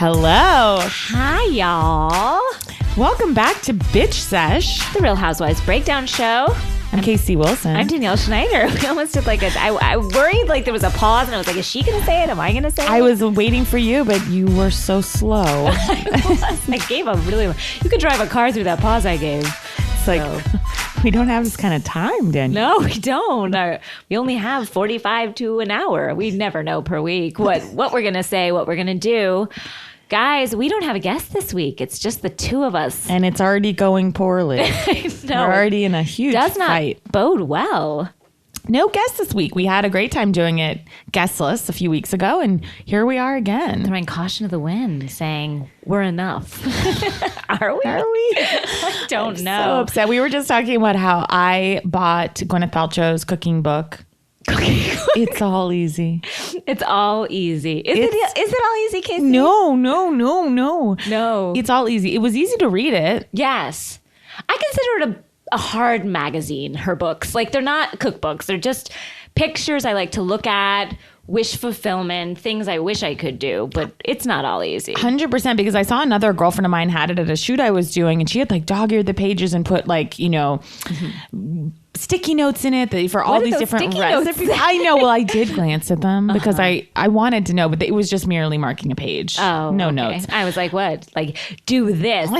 Hello. Hi, y'all. Welcome back to Bitch Sesh. The Real Housewives Breakdown Show. I'm Casey Wilson. I'm Danielle Schneider. We almost did like I worried like there was a pause and I was like, is she going to say it? Am I going to say it? I was waiting for you, but you were so slow. I gave a really, you could drive a car through that pause I gave. It's like, we don't have this kind of time, Danielle. No, we don't. We only have 45 to an hour. We never know per week what we're going to say, what we're going to do. Guys, we don't have a guest this week. It's just the two of us. And it's already going poorly. I know. We're already in a huge Does not fight. bode well. No guest this week. We had a great time doing it guestless a few weeks ago, and here we are again. Throwing caution to the wind, saying we're enough. Are we? I don't know. So upset. We were just talking about how I bought Gwyneth Paltrow's cooking book. It's all easy. It's all easy. Is it all easy, Casey? No. No. It's all easy. It was easy to read it. Yes. I consider it a hard magazine, her books. Like, they're not cookbooks. They're just pictures I like to look at, wish fulfillment, things I wish I could do, but it's not all easy. 100%, because I saw another girlfriend of mine had it at a shoot I was doing, and she had like dog-eared the pages and put like, sticky notes in it for all these different recipes. I know. Well, I did glance at them because I wanted to know, but it was just merely marking a page. Oh, no okay. notes. I was like, what? Like, do this.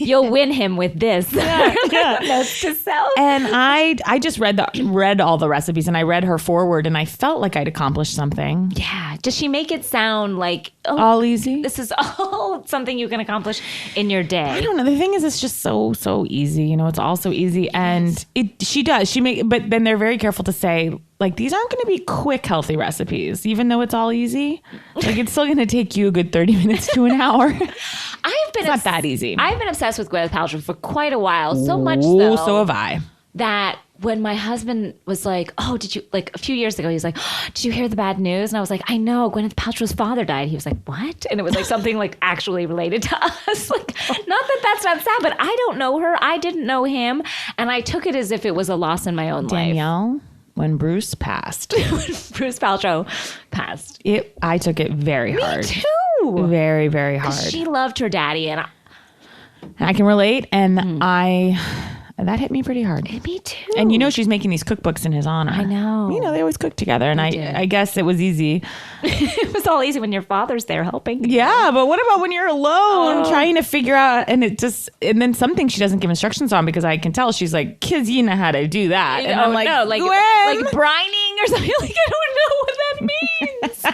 You'll win him with this. Yeah. Notes to self. And I just read all the recipes, and I read her forward, and I felt like I'd accomplished something. Yeah. Does she make it sound like all easy? This is all something you can accomplish in your day. I don't know. The thing is, it's just so easy. It's all so easy, and she does. But then they're very careful to say, like, these aren't going to be quick, healthy recipes, even though it's all easy. Like, it's still going to take you a good 30 minutes to an hour. It's not that easy. I've been obsessed with Gwyneth Paltrow for quite a while. So much so. So have I. That when my husband was like, oh, did you, like a few years ago, he was like, oh, did you hear the bad news? And I was like, I know, Gwyneth Paltrow's father died. He was like, what? And it was like something like actually related to us. Like, not that that's not sad, but I don't know her. I didn't know him. And I took it as if it was a loss in my own life. Danielle, when Bruce passed. When Bruce Paltrow passed. I took it very hard. Me too. Very, very hard. She loved her daddy. And I can relate. And that hit me pretty hard. Me too. And she's making these cookbooks in his honor. I know. They always cook together. And I guess it was easy. It was all easy when your father's there helping. Yeah, but what about when you're alone trying to figure out, and then something she doesn't give instructions on, because I can tell she's like, kids, you know how to do that. And I'm like, no, like brining or something. Like, I don't know what that means.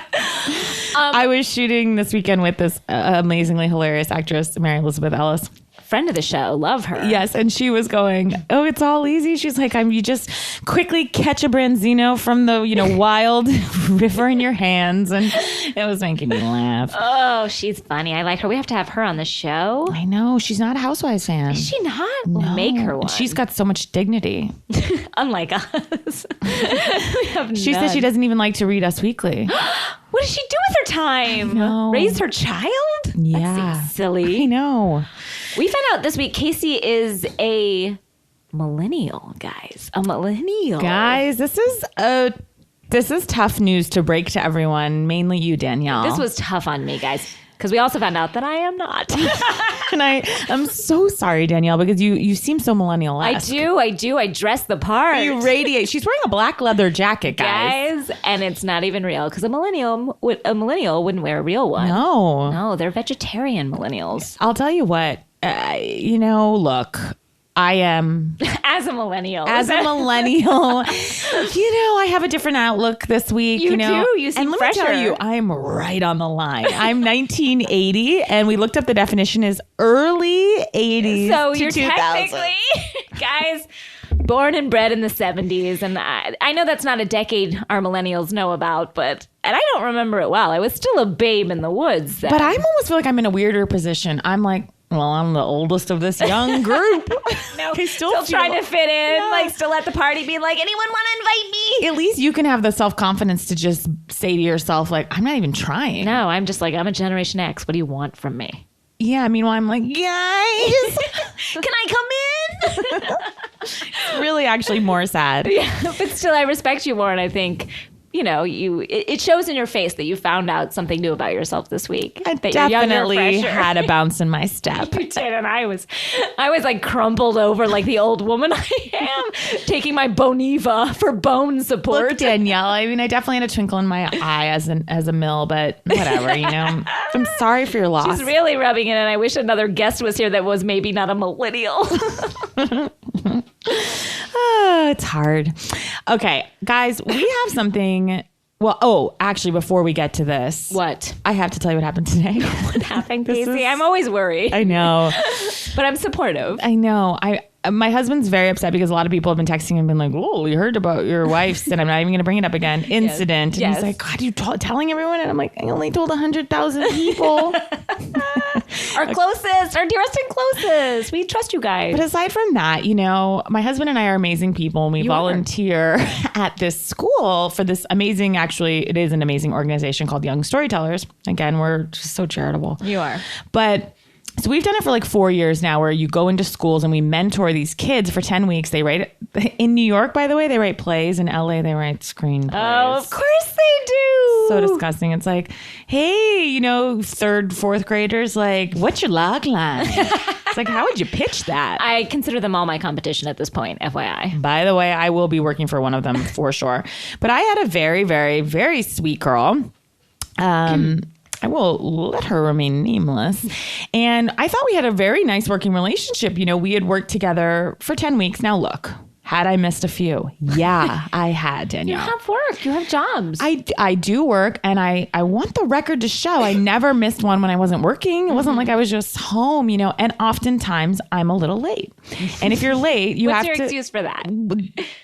I was shooting this weekend with this amazingly hilarious actress, Mary Elizabeth Ellis. Friend of the show, love her. Yes, and she was going, oh, it's all easy. She's like, you just quickly catch a branzino from the wild river in your hands, and it was making me laugh. Oh, she's funny. I like her. We have to have her on the show. I know, she's not a Housewives fan. Is she not? No. We'll make her one. And she's got so much dignity. Unlike us. She says she doesn't even like to read Us Weekly. What does she do with her time? Raise her child? Yeah. That seems silly. I know. We found out this week Casey is a millennial, guys. A millennial. Guys, this is tough news to break to everyone, mainly you, Danielle. This was tough on me, guys, because we also found out that I am not. And I'm so sorry, Danielle, because you seem so millennial-esque. I do. I dress the part. You radiate. She's wearing a black leather jacket, guys. And it's not even real, because a millennial wouldn't wear a real one. No, they're vegetarian millennials. I'll tell you what. Look, I am as a millennial. I have a different outlook this week. You do. You seem and let fresher. me tell you, I'm right on the line. I'm 1980, and we looked up the definition is early 80s. So to you're 2000. technically, guys, born and bred in the 70s, and I know that's not a decade our millennials know about, and I don't remember it well. I was still a babe in the woods then. But I almost feel like I'm in a weirder position. I'm like, well, I'm the oldest of this young group. No, still trying to fit in, still at the party, being like, anyone want to invite me? At least you can have the self-confidence to just say to yourself, like, I'm not even trying. No, I'm just like, I'm a Generation X. What do you want from me? Yeah, meanwhile, I'm like, guys, can I come in? It's really actually more sad. Yeah, but still, I respect you more, and I think it shows in your face that you found out something new about yourself this week. I that you're younger, definitely fresher. had a bounce in my step. You did, and I was like crumpled over like the old woman I am, taking my Boniva for bone support. Look, Danielle, I mean, I definitely had a twinkle in my eye as a mill, but whatever, I'm sorry for your loss. She's really rubbing it, and I wish another guest was here that was maybe not a millennial. Oh, it's hard. Okay, guys, we have something. Well, actually, before we get to this, What? I have to tell you what happened today. What happened, Casey? I'm always worried. I know. But I'm supportive. I know. My husband's very upset because a lot of people have been texting and been like, "Oh, we heard about your wife's," and I'm not even going to bring it up again. Incident. Yes. And he's like, "God, you telling everyone?" And I'm like, "I only told 100,000 people." Our closest, our dearest and closest. We trust you guys. But aside from that, my husband and I are amazing people, and we volunteer at this school for this amazing. Actually, it is an amazing organization called Young Storytellers. Again, we're just so charitable. You are. But so we've done it for like 4 years now, where you go into schools and we mentor these kids for 10 weeks. They write in New York, by the way, they write plays. In LA, they write screenplays. Oh, of course they do. So disgusting. It's like, hey, third, fourth graders, like, what's your log line? It's like, how would you pitch that? I consider them all my competition at this point, FYI. By the way, I will be working for one of them for sure. But I had a very, very, very sweet girl. I will let her remain nameless. And I thought we had a very nice working relationship. We had worked together for 10 weeks. Now, look, had I missed a few? Yeah, I had, Danielle. You have work. You have jobs. I do work, and I want the record to show I never missed one when I wasn't working. It wasn't like I was just home, and oftentimes I'm a little late. And if you're late, you have to... What's your excuse for that?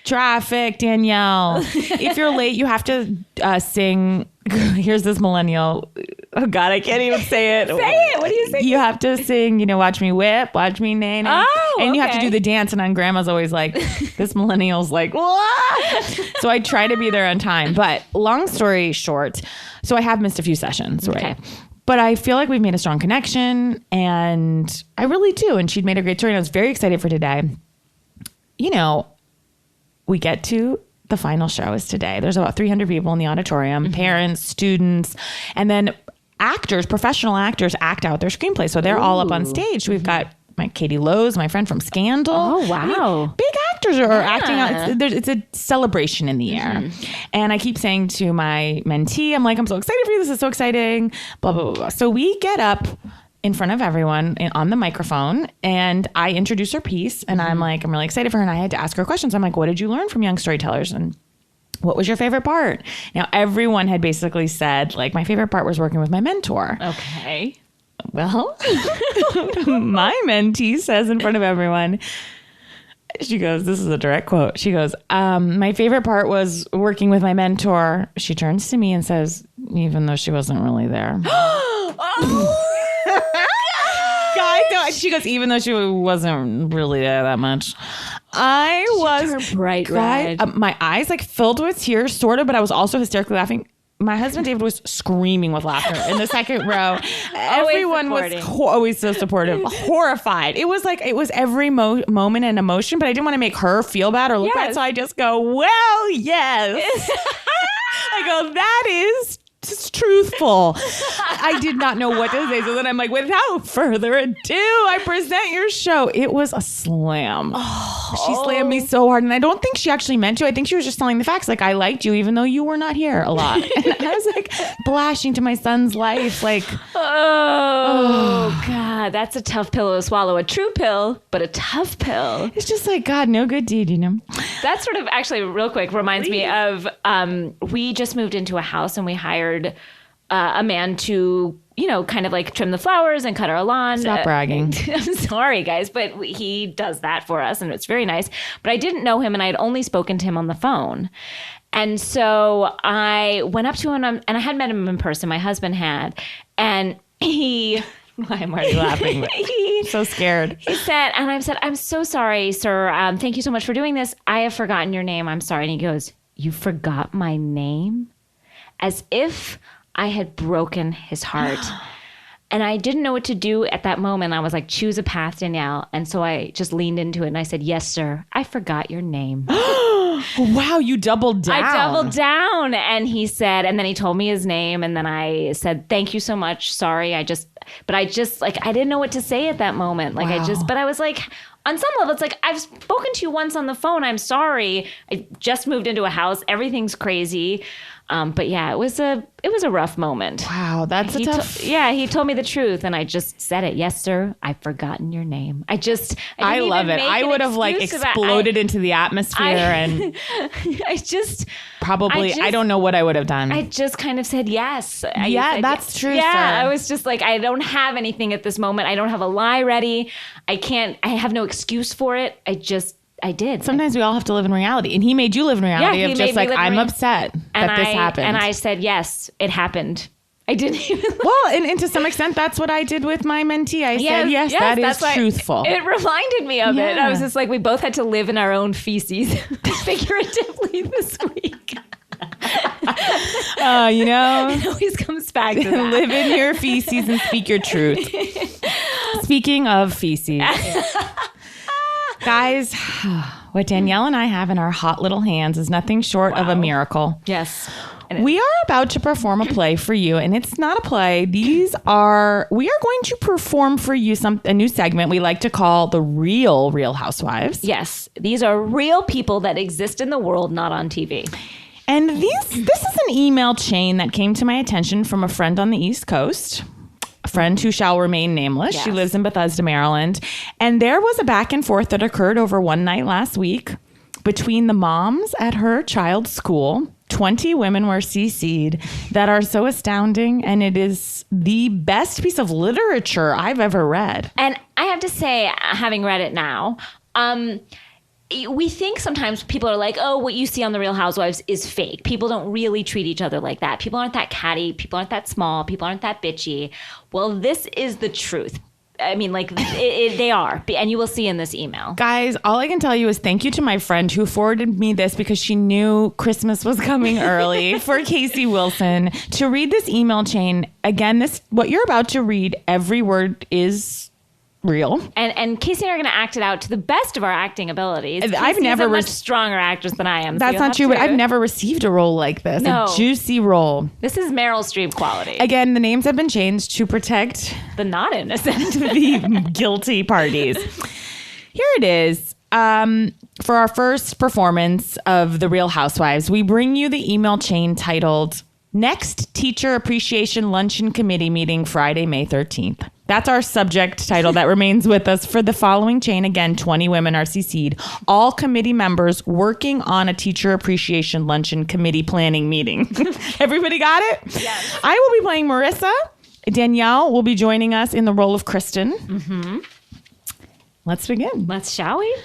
Traffic, Danielle. If you're late, you have to sing... Here's this millennial. Oh God, I can't even say it. Say it. What do you say? You have to sing, watch me whip, watch me nay. Oh, and you have to okay. do the dance. And then grandma's always like, this millennial's like, what? So I try to be there on time. But long story short, so I have missed a few sessions, right? Okay. But I feel like we've made a strong connection, and I really do. And she'd made a great story, and I was very excited for today. We get to... The final show is today. There's about 300 people in the auditorium, parents, students, and then actors, professional actors act out their screenplay. So they're all up on stage. We've got Katie Lowe's, my friend from Scandal. Oh, wow. Big actors are acting out. It's a celebration in the air. And I keep saying to my mentee, I'm like, I'm so excited for you. This is so exciting. Blah, blah, blah, blah. So we get up in front of everyone on the microphone, and I introduce her piece, and I'm like, I'm really excited for her, and I had to ask her questions. I'm like, what did you learn from Young Storytellers, and what was your favorite part? Now, everyone had basically said, like, my favorite part was working with my mentor. Okay. Well, my mentee says in front of everyone, she goes, this is a direct quote. She goes, my favorite part was working with my mentor. She turns to me and says, even though she wasn't really there. Guys, no, she goes, even though she wasn't really there that much. I was bright red. My eyes like filled with tears, sort of, but I was also hysterically laughing. My husband David was screaming with laughter in the second row. Everyone was always so supportive, horrified. It was like, it was every moment and emotion, but I didn't want to make her feel bad or look bad. So I just go, well, yes. I go, that is just truthful. I did not know what to say. So then I'm like, without further ado, I present your show. It was a slam. She slammed me so hard. And I don't think she actually meant to. I think she was just telling the facts. Like, I liked you, even though you were not here a lot. And I was like blasting to my son's life. Like, oh God, that's a tough pill to swallow. A true pill, but a tough pill. It's just like, God, no good deed, That sort of actually real quick reminds me of, we just moved into a house and we hired a man to, kind of like trim the flowers and cut our lawn. Stop bragging. I'm sorry, guys, but he does that for us and it's very nice. But I didn't know him and I had only spoken to him on the phone. And so I went up to him and I had met him in person. My husband had. And he... I'm already laughing. So scared. He said, and I said, I'm so sorry, sir. Thank you so much for doing this. I have forgotten your name. I'm sorry. And he goes, you forgot my name? As if I had broken his heart. And I didn't know what to do at that moment. I was like, choose a path, Danielle. And so I just leaned into it and I said, yes, sir. I forgot your name. Wow, you doubled down. I doubled down. And he said, and then he told me his name. And then I said, thank you so much. Sorry. I didn't know what to say at that moment. Like, Wow. but I was like, on some level, it's like, I've spoken to you once on the phone. I'm sorry. I just moved into a house. Everything's crazy. But yeah, it was a rough moment. Wow, that's a tough. He told me the truth, and I just said it. Yes, sir. I've forgotten your name. I love it. I would have like exploded into the atmosphere, and I don't know what I would have done. I just kind of said yes. That's true. Yeah, sir. I was just like, I don't have anything at this moment. I don't have a lie ready. I have no excuse for it. I did. Sometimes we all have to live in reality. And he made you live in reality of just like, I'm upset that this happened. And I said, yes, it happened. I didn't even. Well, and to some extent, that's what I did with my mentee. I said, yes, that is truthful. It reminded me of it. I was just like, we both had to live in our own feces figuratively this week. It always comes back to that. Live in your feces and speak your truth. Speaking of feces. Guys, what Danielle and I have in our hot little hands is nothing short of a miracle. Yes. We are about to perform a play for you, and it's not a play. We are going to perform for you a new segment we like to call the Real Housewives. Yes. These are real people that exist in the world, not on TV. And this is an email chain that came to my attention from a friend on the East Coast. A friend who shall remain nameless. Yes. She lives in Bethesda, Maryland. And there was a back and forth that occurred over one night last week between the moms at her child's school. 20 women were CC'd that are so astounding. And it is the best piece of literature I've ever read. And I have to say, having read it now, we think sometimes people are like, oh, what you see on The Real Housewives is fake. People don't really treat each other like that. People aren't that catty. People aren't that small. People aren't that bitchy. Well, this is the truth. I mean, like, they are. And you will see in this email. Guys, all I can tell you is thank you to my friend who forwarded me this because she knew Christmas was coming early for Casey Wilson to read this email chain. Again, what you're about to read, every word is real. And Casey and I are going to act it out to the best of our acting abilities. I've never a much stronger actress than I am. That's not true, but I've never received a role like this. No. A juicy role. This is Meryl Streep quality. Again, the names have been changed to protect the not innocent, the guilty parties. Here it is. For our first performance of The Real Housewives, we bring you the email chain titled Next Teacher Appreciation Luncheon Committee Meeting Friday, May 13th. That's our subject title that remains with us for the following chain. Again, 20 women are CC'd. All committee members working on a teacher appreciation luncheon committee planning meeting. Everybody got it? Yes. I will be playing Marissa. Danielle will be joining us in the role of Kristen. Mm-hmm. Let's begin. Shall we?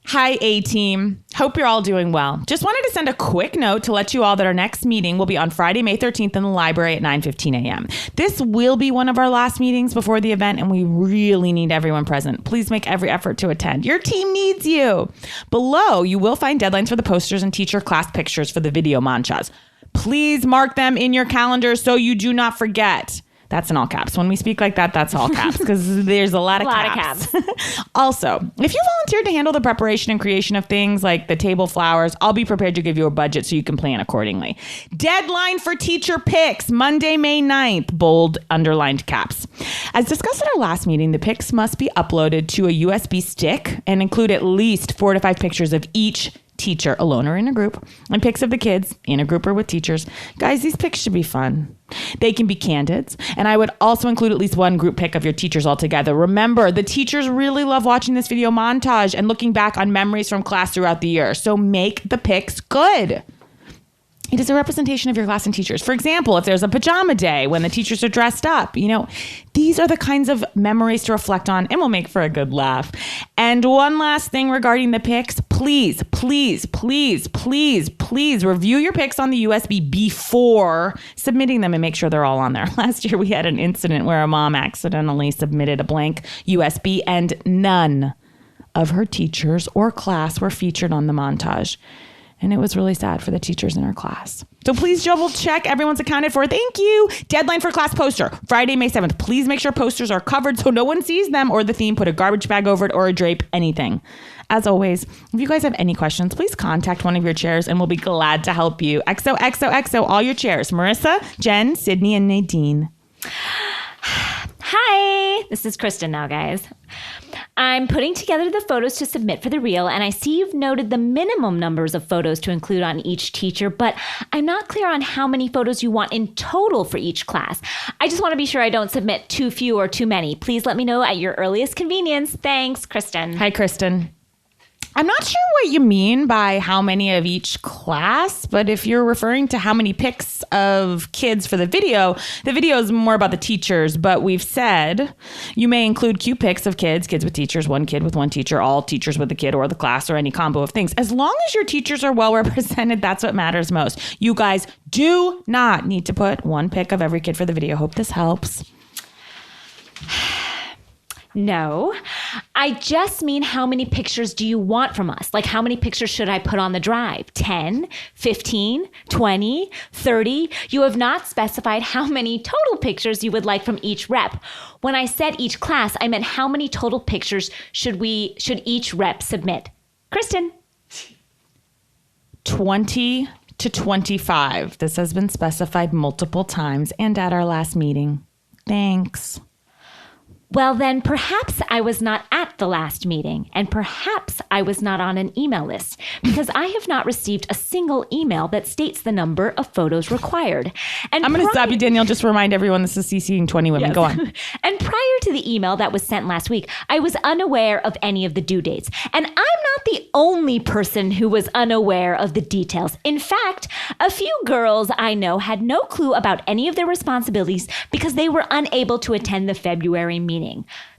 Hi, A-Team. Hope you're all doing well. Just wanted to send a quick note to let you all that our next meeting will be on Friday, May 13th in the library at 9:15 a.m. This will be one of our last meetings before the event, and we really need everyone present. Please make every effort to attend. Your team needs you. Below, you will find deadlines for the posters and teacher class pictures for the video montage. Please mark them in your calendar so you do not forget. That's in all caps. When we speak like that, that's all caps because there's a lot of caps. Also, if you volunteered to handle the preparation and creation of things like the table flowers, I'll be prepared to give you a budget so you can plan accordingly. Deadline for teacher picks, Monday, May 9th, bold, underlined caps. As discussed at our last meeting, the pics must be uploaded to a USB stick and include at least 4 to 5 pictures of each teacher, alone or in a group, and pics of the kids in a group or with teachers. Guys, these pics should be fun. They can be candids, and I would also include at least one group pic of your teachers all together. Remember, the teachers really love watching this video montage and looking back on memories from class throughout the year, so make the pics good. It is a representation of your class and teachers. For example, if there's a pajama day when the teachers are dressed up, these are the kinds of memories to reflect on and will make for a good laugh. And one last thing regarding the pics, please, please, please, please, please review your pics on the USB before submitting them and make sure they're all on there. Last year, we had an incident where a mom accidentally submitted a blank USB and none of her teachers or class were featured on the montage. And it was really sad for the teachers in our class. So please double check everyone's accounted for. Thank you. Deadline for class poster, Friday, May 7th. Please make sure posters are covered so no one sees them or the theme. Put a garbage bag over it or a drape, anything. As always, if you guys have any questions, please contact one of your chairs and we'll be glad to help you. XOXOXO, all your chairs. Marissa, Jen, Sydney, and Nadine. Hi, this is Kristen now, guys. I'm putting together the photos to submit for the reel, and I see you've noted the minimum numbers of photos to include on each teacher, but I'm not clear on how many photos you want in total for each class. I just want to be sure I don't submit too few or too many. Please let me know at your earliest convenience. Thanks, Kristen. Hi, Kristen. I'm not sure what you mean by how many of each class, but if you're referring to how many pics of kids for the video is more about the teachers, but we've said you may include cute pics of kids with teachers, one kid with one teacher, all teachers with a kid or the class or any combo of things. As long as your teachers are well represented, that's what matters most. You guys do not need to put one pic of every kid for the video. Hope this helps. No, I just mean how many pictures do you want from us? Like how many pictures should I put on the drive? 10, 15, 20, 30? You have not specified how many total pictures you would like from each rep. When I said each class, I meant how many total pictures should each rep submit? Kristen. 20 to 25. This has been specified multiple times and at our last meeting. Thanks. Well, then perhaps I was not at the last meeting, and perhaps I was not on an email list, because I have not received a single email that states the number of photos required. And I'm going to stop you, Danielle. Just remind everyone this is CCing 20 women. Yes. Go on. And prior to the email that was sent last week, I was unaware of any of the due dates. And I'm not the only person who was unaware of the details. In fact, a few girls I know had no clue about any of their responsibilities because they were unable to attend the February meeting.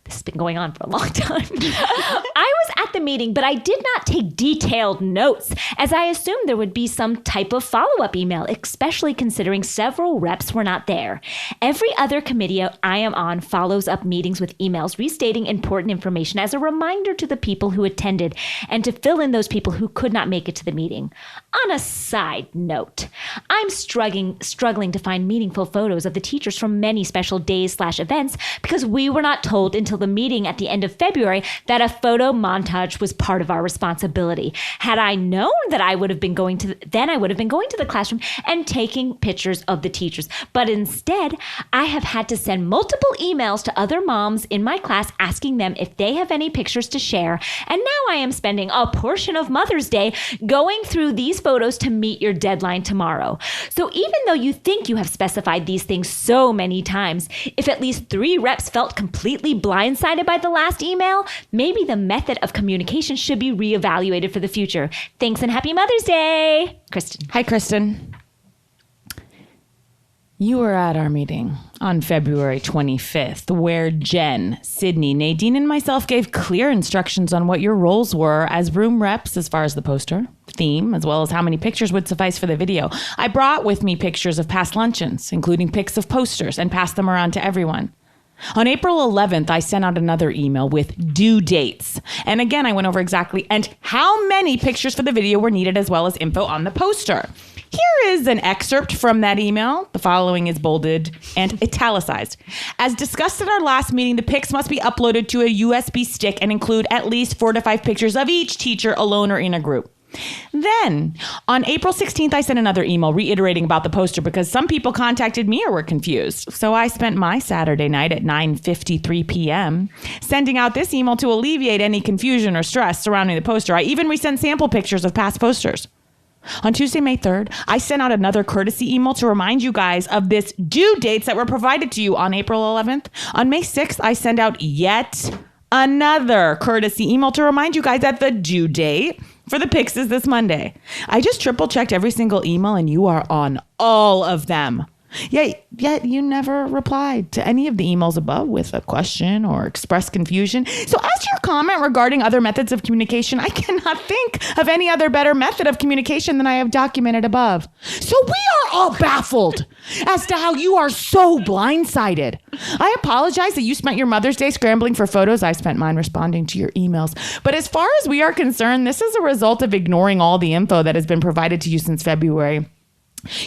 This has been going on for a long time. I was at the meeting, but I did not take detailed notes, as I assumed there would be some type of follow-up email, especially considering several reps were not there. Every other committee I am on follows up meetings with emails restating important information as a reminder to the people who attended and to fill in those people who could not make it to the meeting. On a side note, I'm struggling to find meaningful photos of the teachers from many special days/events because we were not told until the meeting at the end of February that a photo montage was part of our responsibility. Had I known that I would have been going to the classroom and taking pictures of the teachers. But instead, I have had to send multiple emails to other moms in my class asking them if they have any pictures to share. And now I am spending a portion of Mother's Day going through these photos to meet your deadline tomorrow. So even though you think you have specified these things so many times, if at least 3 reps felt completely blindsided by the last email, maybe the method of communication should be reevaluated for the future. Thanks and happy Mother's Day. Kristen. Hi, Kristen. You were at our meeting on February 25th, where Jen, Sydney, Nadine, and myself gave clear instructions on what your roles were as room reps as far as the poster, theme, as well as how many pictures would suffice for the video. I brought with me pictures of past luncheons, including pics of posters, and passed them around to everyone. On April 11th, I sent out another email with due dates. And again, I went over exactly and how many pictures for the video were needed, as well as info on the poster. Here is an excerpt from that email. The following is bolded and italicized. As discussed at our last meeting, the pics must be uploaded to a USB stick and include at least 4 to 5 pictures of each teacher alone or in a group. Then, on April 16th, I sent another email reiterating about the poster because some people contacted me or were confused. So I spent my Saturday night at 9:53 p.m. sending out this email to alleviate any confusion or stress surrounding the poster. I even resent sample pictures of past posters. On Tuesday, May 3rd, I sent out another courtesy email to remind you guys of this due dates that were provided to you on April 11th. On May 6th, I sent out yet another courtesy email to remind you guys that the due date for the pics is this Monday. I just triple checked every single email and you are on all of them. Yet you never replied to any of the emails above with a question or expressed confusion. So as to your comment regarding other methods of communication, I cannot think of any other better method of communication than I have documented above. So we are all baffled as to how you are so blindsided. I apologize that you spent your Mother's Day scrambling for photos. I spent mine responding to your emails. But as far as we are concerned, this is a result of ignoring all the info that has been provided to you since February.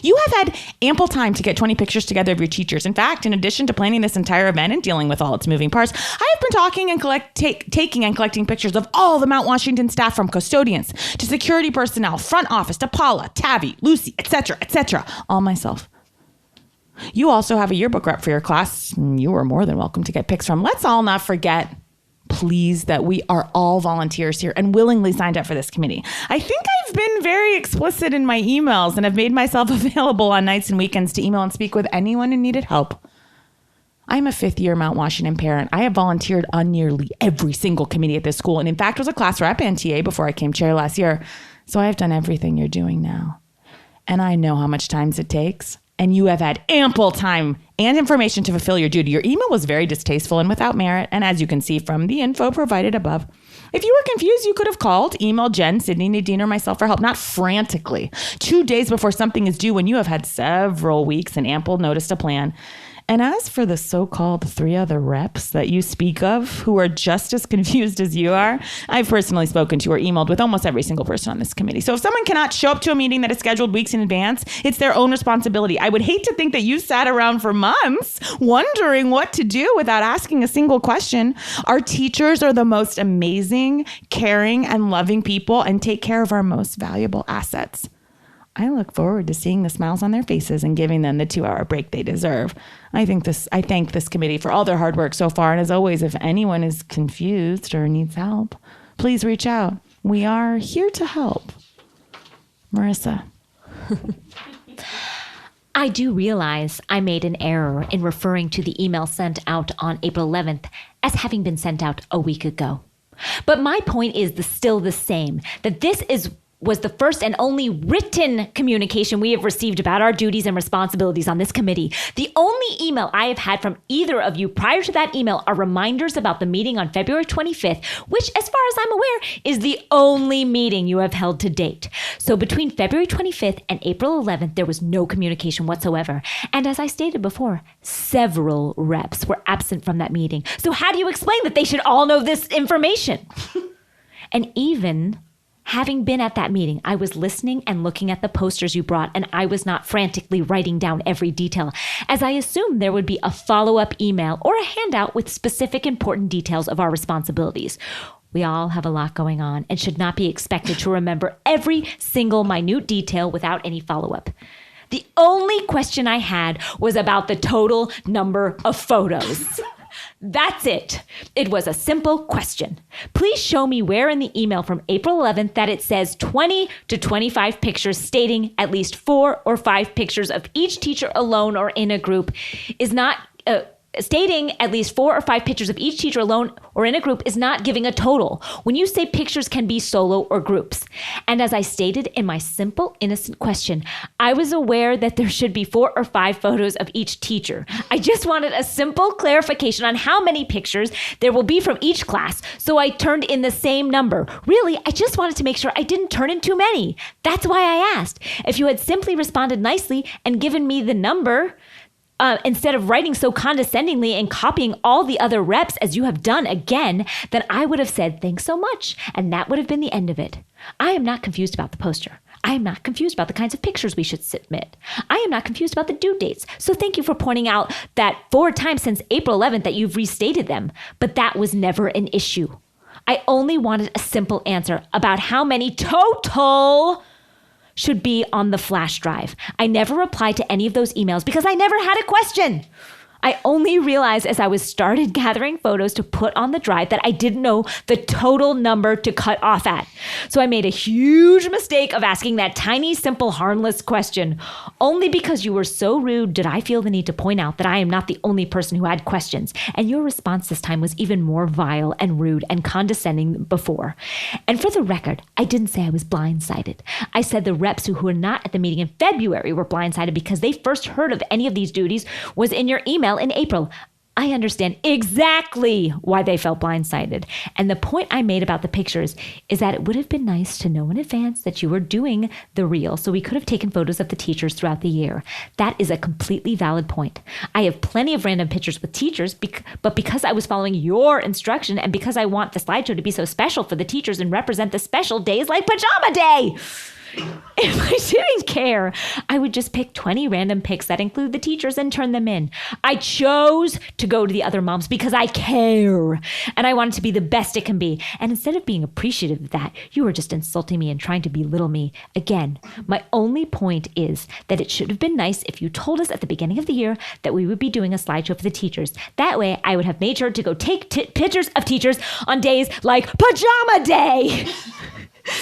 You have had ample time to get 20 pictures together of your teachers. In fact, in addition to planning this entire event and dealing with all its moving parts, I have been talking and taking and collecting pictures of all the Mount Washington staff, from custodians to security personnel, front office to Paula, Tavi, Lucy, etc., all myself. You also have a yearbook rep for your class. You are more than welcome to get pics from. Let's all not forget, please, that we are all volunteers here and willingly signed up for this committee. I think I've been very explicit in my emails and have made myself available on nights and weekends to email and speak with anyone who needed help. I'm a fifth-year Mount Washington parent. I have volunteered on nearly every single committee at this school, and in fact was a class rep and TA before I came chair last year. So I have done everything you're doing now. And I know how much time it takes. And you have had ample time and information to fulfill your duty. Your email was very distasteful and without merit, and as you can see from the info provided above. If you were confused, you could have called, emailed Jen, Sydney, Nadine, or myself for help, not frantically 2 days before something is due when you have had several weeks and ample notice to plan. And as for the so-called 3 other reps that you speak of, who are just as confused as you are, I've personally spoken to or emailed with almost every single person on this committee. So if someone cannot show up to a meeting that is scheduled weeks in advance, it's their own responsibility. I would hate to think that you sat around for months wondering what to do without asking a single question. Our teachers are the most amazing, caring, and loving people and take care of our most valuable assets. I look forward to seeing the smiles on their faces and giving them the 2-hour break they deserve. I thank this committee for all their hard work so far. And as always, if anyone is confused or needs help, please reach out. We are here to help. Marissa. I do realize I made an error in referring to the email sent out on April 11th as having been sent out a week ago. But my point is still the same, that this was the first and only written communication we have received about our duties and responsibilities on this committee. The only email I have had from either of you prior to that email are reminders about the meeting on February 25th, which, as far as I'm aware, is the only meeting you have held to date. So between February 25th and April 11th, there was no communication whatsoever. And as I stated before, several reps were absent from that meeting. So how do you explain that they should all know this information? And even having been at that meeting, I was listening and looking at the posters you brought, and I was not frantically writing down every detail, as I assumed there would be a follow-up email or a handout with specific important details of our responsibilities. We all have a lot going on and should not be expected to remember every single minute detail without any follow-up. The only question I had was about the total number of photos. That's it. It was a simple question. Please show me where in the email from April 11th that it says 20 to 25 pictures stating at least 4 or 5 pictures of each teacher alone or in a group is not stating at least 4 or 5 pictures of each teacher alone or in a group is not giving a total when you say pictures can be solo or groups. And as I stated in my simple, innocent question, I was aware that there should be 4 or 5 photos of each teacher. I just wanted a simple clarification on how many pictures there will be from each class, so I turned in the same number. Really, I just wanted to make sure I didn't turn in too many. That's why I asked. If you had simply responded nicely and given me the number, instead of writing so condescendingly and copying all the other reps as you have done again, then I would have said thanks so much, and that would have been the end of it. I am not confused about the poster. I am not confused about the kinds of pictures we should submit. I am not confused about the due dates. So thank you for pointing out that 4 times since April 11th that you've restated them, but that was never an issue. I only wanted a simple answer about how many total should be on the flash drive. I never replied to any of those emails because I never had a question. I only realized as I was started gathering photos to put on the drive that I didn't know the total number to cut off at. So I made a huge mistake of asking that tiny, simple, harmless question. Only because you were so rude did I feel the need to point out that I am not the only person who had questions. And your response this time was even more vile and rude and condescending than before. And for the record, I didn't say I was blindsided. I said the reps who were not at the meeting in February were blindsided because they first heard of any of these duties was in your email in April. I understand exactly why they felt blindsided. And the point I made about the pictures is that it would have been nice to know in advance that you were doing the reel, so we could have taken photos of the teachers throughout the year. That is a completely valid point. I have plenty of random pictures with teachers, but because I was following your instruction and because I want the slideshow to be so special for the teachers and represent the special days like Pajama Day. If I didn't care, I would just pick 20 random pics that include the teachers and turn them in. I chose to go to the other moms because I care and I want it to be the best it can be. And instead of being appreciative of that, you were just insulting me and trying to belittle me. Again, my only point is that it should have been nice if you told us at the beginning of the year that we would be doing a slideshow for the teachers. That way, I would have made sure to go take pictures of teachers on days like Pajama Day.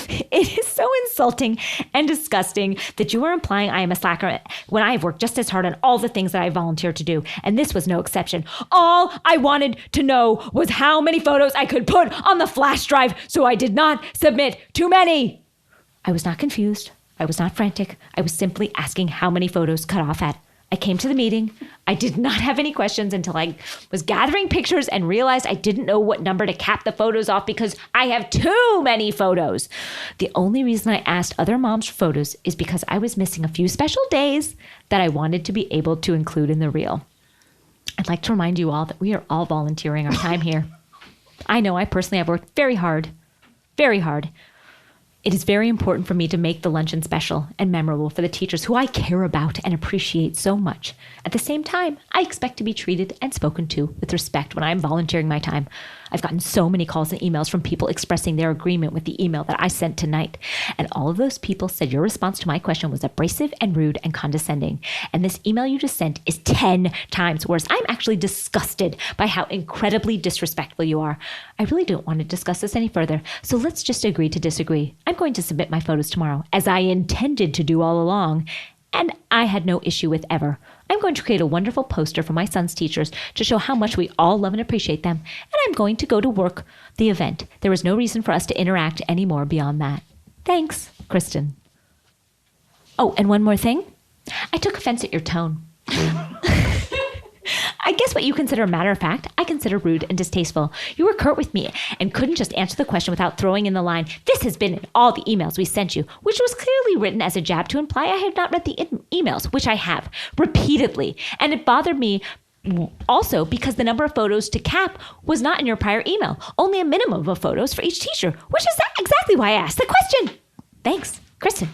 It is so insulting and disgusting that you are implying I am a slacker when I have worked just as hard on all the things that I volunteered to do, and this was no exception. All I wanted to know was how many photos I could put on the flash drive so I did not submit too many. I was not confused. I was not frantic. I was simply asking how many photos cut off at. I came to the meeting. I did not have any questions until I was gathering pictures and realized I didn't know what number to cap the photos off because I have too many photos. The only reason I asked other moms for photos is because I was missing a few special days that I wanted to be able to include in the reel. I'd like to remind you all that we are all volunteering our time here. I know I personally have worked very hard, very hard. It is very important for me to make the luncheon special and memorable for the teachers who I care about and appreciate so much. At the same time, I expect to be treated and spoken to with respect when I'm volunteering my time. I've gotten so many calls and emails from people expressing their agreement with the email that I sent tonight. And all of those people said your response to my question was abrasive and rude and condescending. And this email you just sent is 10 times worse. I'm actually disgusted by how incredibly disrespectful you are. I really don't want to discuss this any further, so let's just agree to disagree. I'm going to submit my photos tomorrow, as I intended to do all along, and I had no issue with ever. I'm going to create a wonderful poster for my son's teachers to show how much we all love and appreciate them, and I'm going to go to work the event. There is no reason for us to interact anymore beyond that. Thanks, Kristen. Oh, and one more thing. I took offense at your tone. I guess what you consider a matter of fact, I consider rude and distasteful. You were curt with me and couldn't just answer the question without throwing in the line, "This has been in all the emails we sent you," which was clearly written as a jab to imply I had not read the emails, which I have, repeatedly. And it bothered me also because the number of photos to cap was not in your prior email, only a minimum of photos for each teacher, which is exactly why I asked the question. Thanks, Kristen.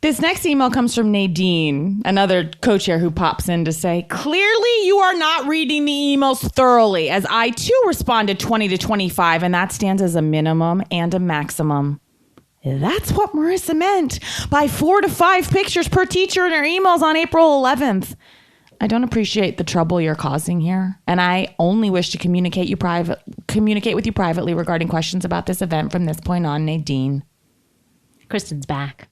This next email comes from Nadine, another co-chair who pops in to say, "Clearly you are not reading the emails thoroughly, as I too responded 20 to 25, and that stands as a minimum and a maximum." That's what Marissa meant by 4 to 5 pictures per teacher in her emails on April 11th. I don't appreciate the trouble you're causing here, and I only wish to communicate with you privately regarding questions about this event from this point on, Nadine. Kristen's back.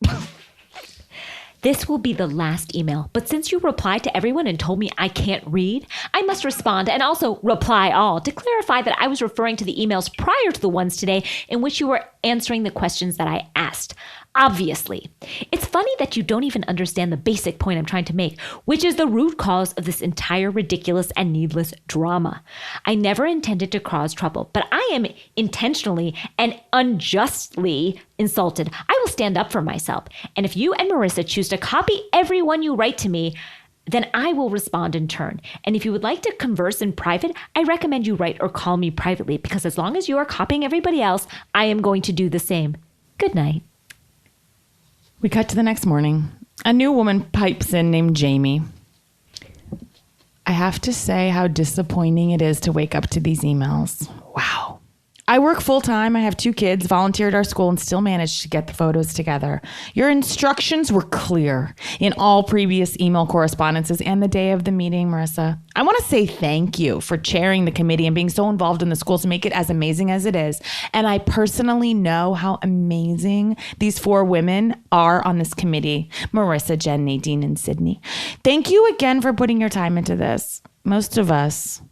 This will be the last email, but since you replied to everyone and told me I can't read, I must respond and also reply all to clarify that I was referring to the emails prior to the ones today in which you were answering the questions that I asked. Obviously. It's funny that you don't even understand the basic point I'm trying to make, which is the root cause of this entire ridiculous and needless drama. I never intended to cause trouble, but I am intentionally and unjustly insulted. I will stand up for myself. And if you and Marissa choose to copy everyone you write to me, then I will respond in turn. And if you would like to converse in private, I recommend you write or call me privately, because as long as you are copying everybody else, I am going to do the same. Good night. We cut to the next morning. A new woman pipes in named Jamie. "I have to say how disappointing it is to wake up to these emails. Wow. I work full time. I have 2 kids, volunteer at our school, and still managed to get the photos together. Your instructions were clear in all previous email correspondences and the day of the meeting, Marissa. I want to say thank you for chairing the committee and being so involved in the school to make it as amazing as it is. And I personally know how amazing these 4 women are on this committee: Marissa, Jen, Nadine, and Sydney. Thank you again for putting your time into this. Most of us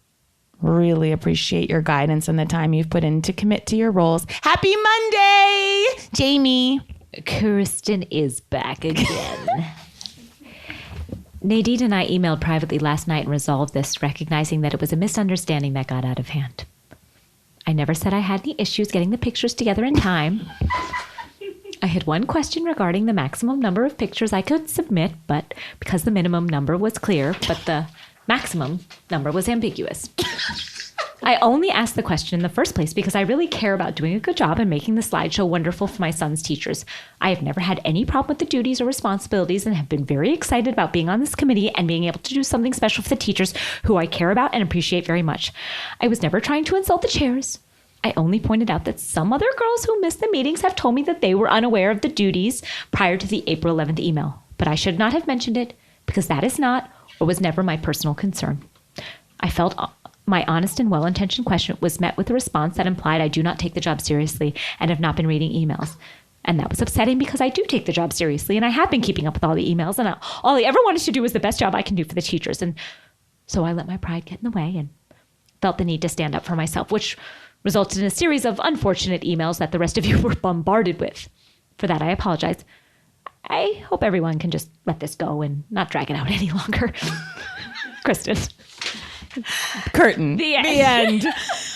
really appreciate your guidance and the time you've put in to commit to your roles. Happy Monday, Jamie. Kirsten is back again. Nadine and I emailed privately last night and resolved this, recognizing that it was a misunderstanding that got out of hand. I never said I had any issues getting the pictures together in time. I had one question regarding the maximum number of pictures I could submit, but because the minimum number was clear, but the maximum number was ambiguous. I only asked the question in the first place because I really care about doing a good job and making the slideshow wonderful for my son's teachers. I have never had any problem with the duties or responsibilities and have been very excited about being on this committee and being able to do something special for the teachers who I care about and appreciate very much. I was never trying to insult the chairs. I only pointed out that some other girls who missed the meetings have told me that they were unaware of the duties prior to the April 11th email. But I should not have mentioned it because that is not or was never my personal concern. I felt my honest and well-intentioned question was met with a response that implied I do not take the job seriously and have not been reading emails. And that was upsetting because I do take the job seriously and I have been keeping up with all the emails and all I ever wanted to do was the best job I can do for the teachers. And so I let my pride get in the way and felt the need to stand up for myself, which resulted in a series of unfortunate emails that the rest of you were bombarded with. For that, I apologize. I hope everyone can just let this go and not drag it out any longer. Kristen. Curtain. The end. The end.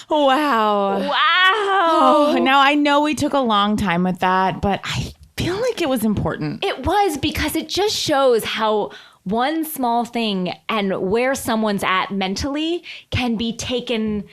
Wow. Wow. Oh, now I know we took a long time with that, but I feel like it was important. It was because it just shows how one small thing and where someone's at mentally can be taken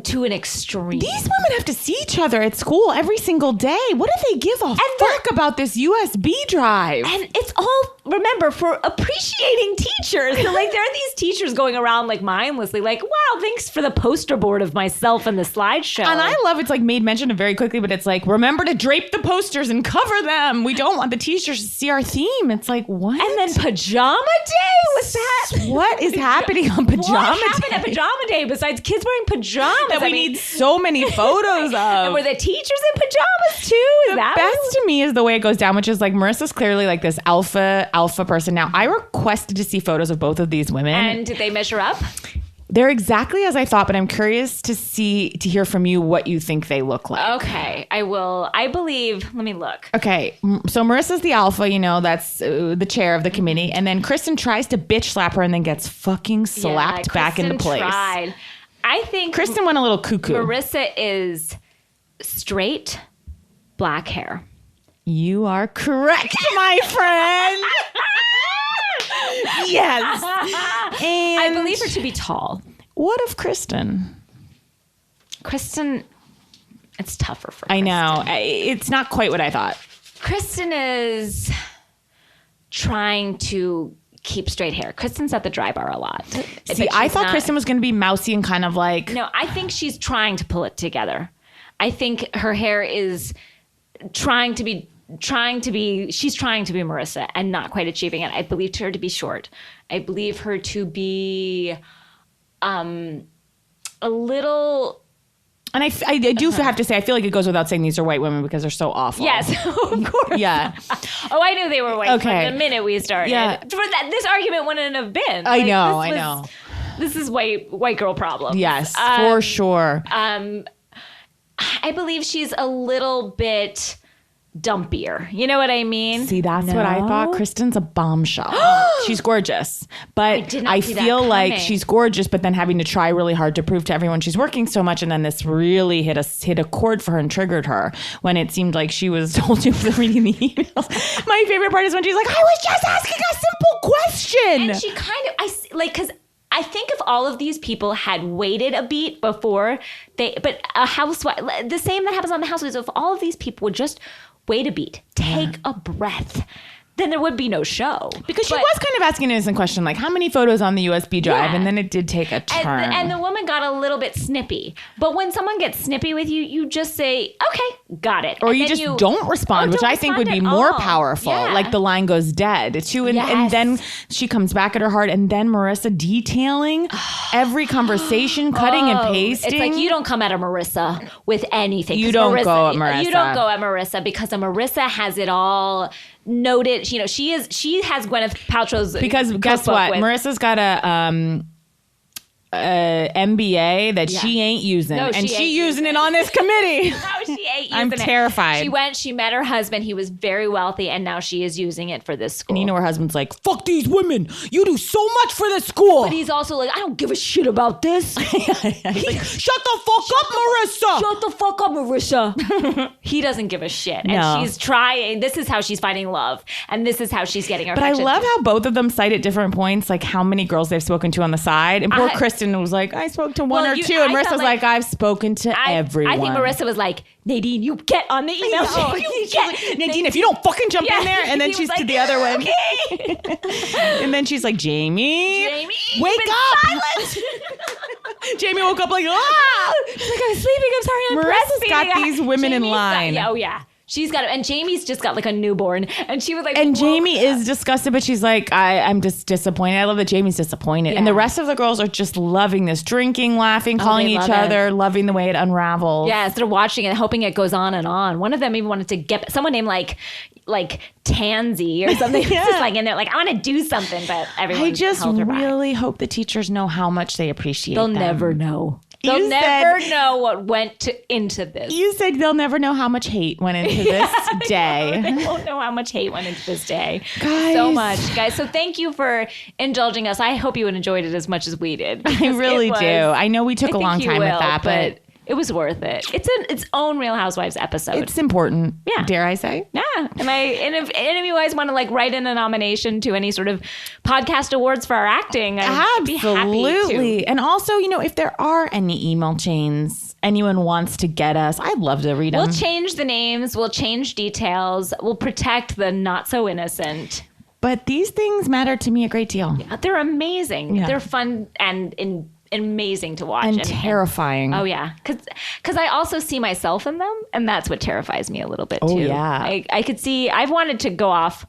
to an extreme. These women have to see each other at school every single day. What do they give a fuck about this USB drive? And it's all, remember, for appreciating teachers. So, like, there are these teachers going around, like, mindlessly, like, wow, thanks for the poster board of myself and the slideshow. And I love it's, like, made mention of very quickly, but it's like, remember to drape the posters and cover them. We don't want the teachers to see our theme. It's like, what? And then pajama day? Was that? What is happening on pajama day? What happened at pajama day besides kids wearing pajamas? That we need so many photos of. And were the teachers in pajamas too? The best to me is the way it goes down, which is like Marissa's clearly like this alpha person. Now, I requested to see photos of both of these women. And did they measure up? They're exactly as I thought, but I'm curious to hear from you what you think they look like. Okay, I will. I believe, let me look. Okay, so Marissa's the alpha, that's the chair of the committee. And then Kristen tries to bitch slap her and then gets fucking slapped back into place. Tried. I think Kristen went a little cuckoo. Marissa is straight, black hair. You are correct, my friend. Yes. And I believe her to be tall. What of Kristen? Kristen, it's tougher for Kristen. I know. It's not quite what I thought. Kristen is trying to keep straight hair. Kristen's at the dry bar a lot. See, I thought Kristen was going to be mousy and kind of like... No, I think she's trying to pull it together. I think her hair is she's trying to be Marissa and not quite achieving it. I believed her to be short. I believe her to be a little... And I do have to say, I feel like it goes without saying these are white women because they're so awful. Yes, of course. Yeah. Oh, I knew they were white from the minute we started. Yeah. This argument wouldn't have been. I know. This is white girl problem. Yes, for sure. I believe she's a little bit dumpier. You know what I mean? See, that's what I thought. Kristen's a bombshell. She's gorgeous. But I feel like she's gorgeous, but then having to try really hard to prove to everyone she's working so much. And then this really hit a chord for her and triggered her when it seemed like she was told to for reading the emails. My favorite part is when she's like, I was just asking a simple question. And she kind of, because I think if all of these people had waited a beat before but a housewife, the same that happens on The Housewives, if all of these people would just wait a beat, take a breath, then there would be no show. Because she was kind of asking an innocent question, like, how many photos on the USB drive? Yeah. And then it did take a turn. And the woman got a little bit snippy. But when someone gets snippy with you, you just say, okay, got it. Or and you just don't respond, which I think would be more powerful. Yeah. Like the line goes dead. And then she comes back at her heart. And then Marissa detailing every conversation, cutting and pasting. It's like you don't come at a Marissa with anything. You don't go at Marissa. You don't go at Marissa because a Marissa has it all noted. You know, she has Gwyneth Paltrow's because guess what? Marissa's got a MBA that she ain't using. No, and she using it on this committee. No, she ain't using I'm terrified. She met her husband. He was very wealthy, and now she is using it for this school. And you know her husband's like, fuck these women. You do so much for the school. But he's also like, I don't give a shit about this. Shut the fuck up, Marissa. Shut the fuck up, Marissa. He doesn't give a shit. No. And she's trying. This is how she's finding love. And this is how she's getting her affection. But I love how both of them cite at different points, like how many girls they've spoken to on the side. And poor Kristen was like, I spoke to one or two. And Marissa's like, I've spoken to everyone. I think Marissa was like, Nadine, you get on the email. Nadine, if you don't fucking jump in there. And then she's to the other one. Okay. And then she's like, Jamie, wake up. Silent. Jamie woke up like, ah. She's like, I'm sleeping. I'm sorry. I'm Marissa's breastfeeding. got these women in line. Oh, yeah. She's got it. And Jamie's just got like a newborn. And she was like, and Jamie is disgusted, but she's like, I'm just disappointed. I love that Jamie's disappointed. Yeah. And the rest of the girls are just loving this, drinking, laughing, calling each other, loving the way it unravels. Yeah, they're watching it, hoping it goes on and on. One of them even wanted to get someone named like Tansy or something. Yeah. Just like, and they're like, I want to do something, but everyone I just really hope the teachers know how much they appreciate They'll them. never know. They'll never know what went into this. You said they'll never know how much hate went into this day. They won't know how much hate went into this day. Guys. So much, guys. So thank you for indulging us. I hope you enjoyed it as much as we did. I really do. I know we took a long time with that, but it was worth it. It's its own Real Housewives episode. It's important. Yeah. Dare I say? Yeah. And if any of you guys want to like write in a nomination to any sort of podcast awards for our acting, I'd be happy to. And also, if there are any email chains anyone wants to get us, I'd love to read them. We'll change the names. We'll change details. We'll protect the not so innocent. But these things matter to me a great deal. Yeah, they're amazing. Yeah. They're fun and amazing to watch and terrifying. Oh yeah, because I also see myself in them, and that's what terrifies me a little bit too. Oh yeah, I could see. I've wanted to go off,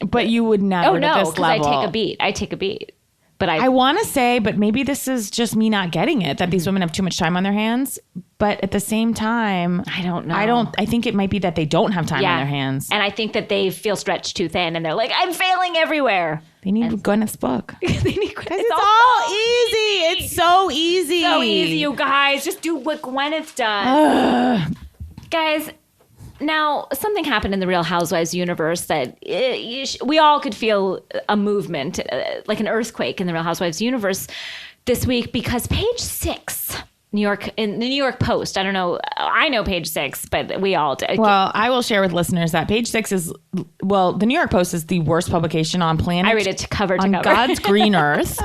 but you would never. Oh no, because I take a beat. But I want to say, but maybe this is just me not getting it, that these women have too much time on their hands. But at the same time, I don't know. I think it might be that they don't have time on their hands. And I think that they feel stretched too thin and they're like, I'm failing everywhere. They need Gwyneth's book. They need it's all easy. It's so easy. So easy, you guys. Just do what Gwyneth does. Guys, now, something happened in the Real Housewives universe that we all could feel a movement, like an earthquake in the Real Housewives universe this week, because Page 6, in the New York Post, I don't know, I know Page 6, but we all do. Well, I will share with listeners that Page 6 is, the New York Post is the worst publication on planet. I read it cover to on cover. God's green earth.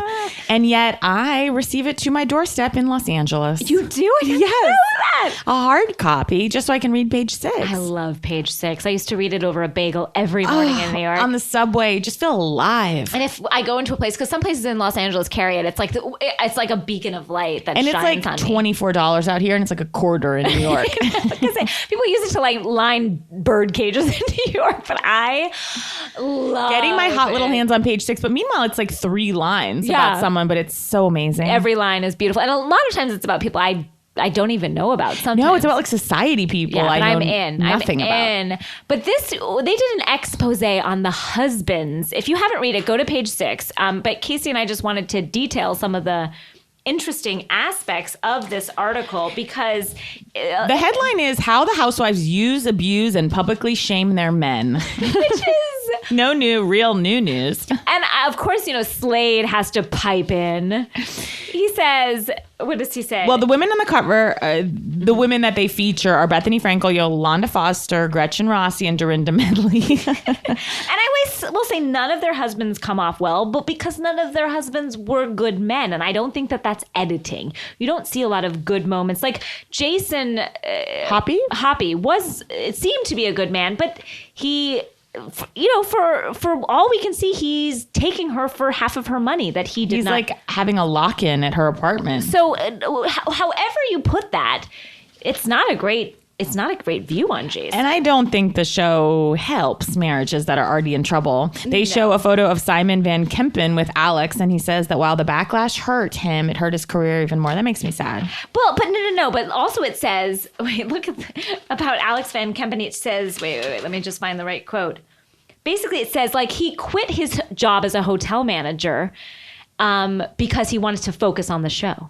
And yet I receive it to my doorstep in Los Angeles. You do? I didn't know that. A hard copy, just so I can read Page 6. I love Page 6. I used to read it over a bagel every morning in New York. On the subway, just feel alive. And if I go into a place, because some places in Los Angeles carry it, it's like a beacon of light that shines on me. And it's like $24 out here, and it's like a quarter in New York. People use it to like line bird cages in New York, but I love getting my hot little hands on Page 6. But meanwhile, it's like 3 lines about someone, but it's so amazing. Every line is beautiful, and a lot of times it's about people I don't even know about. Sometimes. No, it's about like society people. Yeah, but I'm in. But they did an expose on the husbands. If you haven't read it, go to Page 6. But Casey and I just wanted to detail some of the interesting aspects of this article, because the headline is How the Housewives Use, Abuse, and Publicly Shame Their Men. Which is real new news. And of course, Slade has to pipe in. He says, what does he say? Well, the women on the cover, the women that they feature are Bethany Frankel, Yolanda Foster, Gretchen Rossi, and Dorinda Medley. And I will say none of their husbands come off well, but because none of their husbands were good men. And I don't think that that's editing. You don't see a lot of good moments. Like Jason Hoppy it seemed to be a good man, but he for all we can see, he's taking her for half of her money that he did He's not. like having a lock-in at her apartment. So however you put that, it's not a great view on Jason. And I don't think the show helps marriages that are already in trouble. They show a photo of Simon Van Kempen with Alex, and he says that while the backlash hurt him, it hurt his career even more. That makes me sad. Well, but no. But also it says, look about Alex Van Kempen. It says, wait, let me just find the right quote. Basically, it says like he quit his job as a hotel manager because he wanted to focus on the show.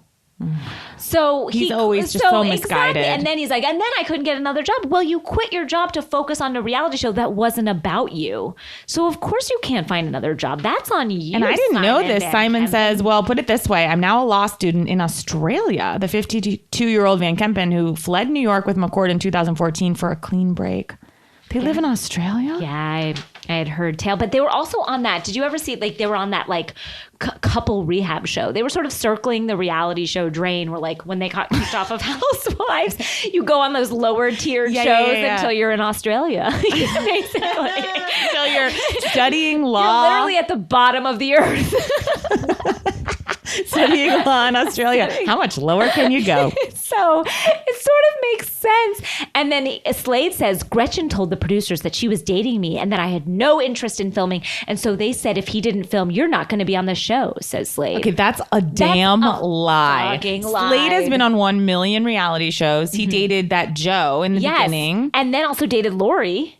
So he's always just so misguided. Exactly. And then he's like, and then I couldn't get another job. Well, you quit your job to focus on a reality show that wasn't about you. So of course you can't find another job. That's on you. And I didn't know this. Simon says, well, put it this way. I'm now a law student in Australia. The 52-year-old Van Kempen who fled New York with McCord in 2014 for a clean break. They live in Australia? Yeah, I had heard tale, but they were also on that. Did you ever see, like, they were on that, like, couple rehab show? They were sort of circling the reality show drain where, like, when they got kicked off of Housewives, you go on those lower tiered shows until you're in Australia. Basically. Until you're studying law. You're literally at the bottom of the earth. Studying law in Australia. How much lower can you go? So it sort of makes sense. And then Slade says, Gretchen told the producers that she was dating me and that I had no interest in filming. And so they said, if he didn't film, you're not going to be on the show, says Slade. Okay, that's a damn lie. Fucking lie. Slade has been on 1 million reality shows. He dated that Joe in the beginning. And then also dated Lori.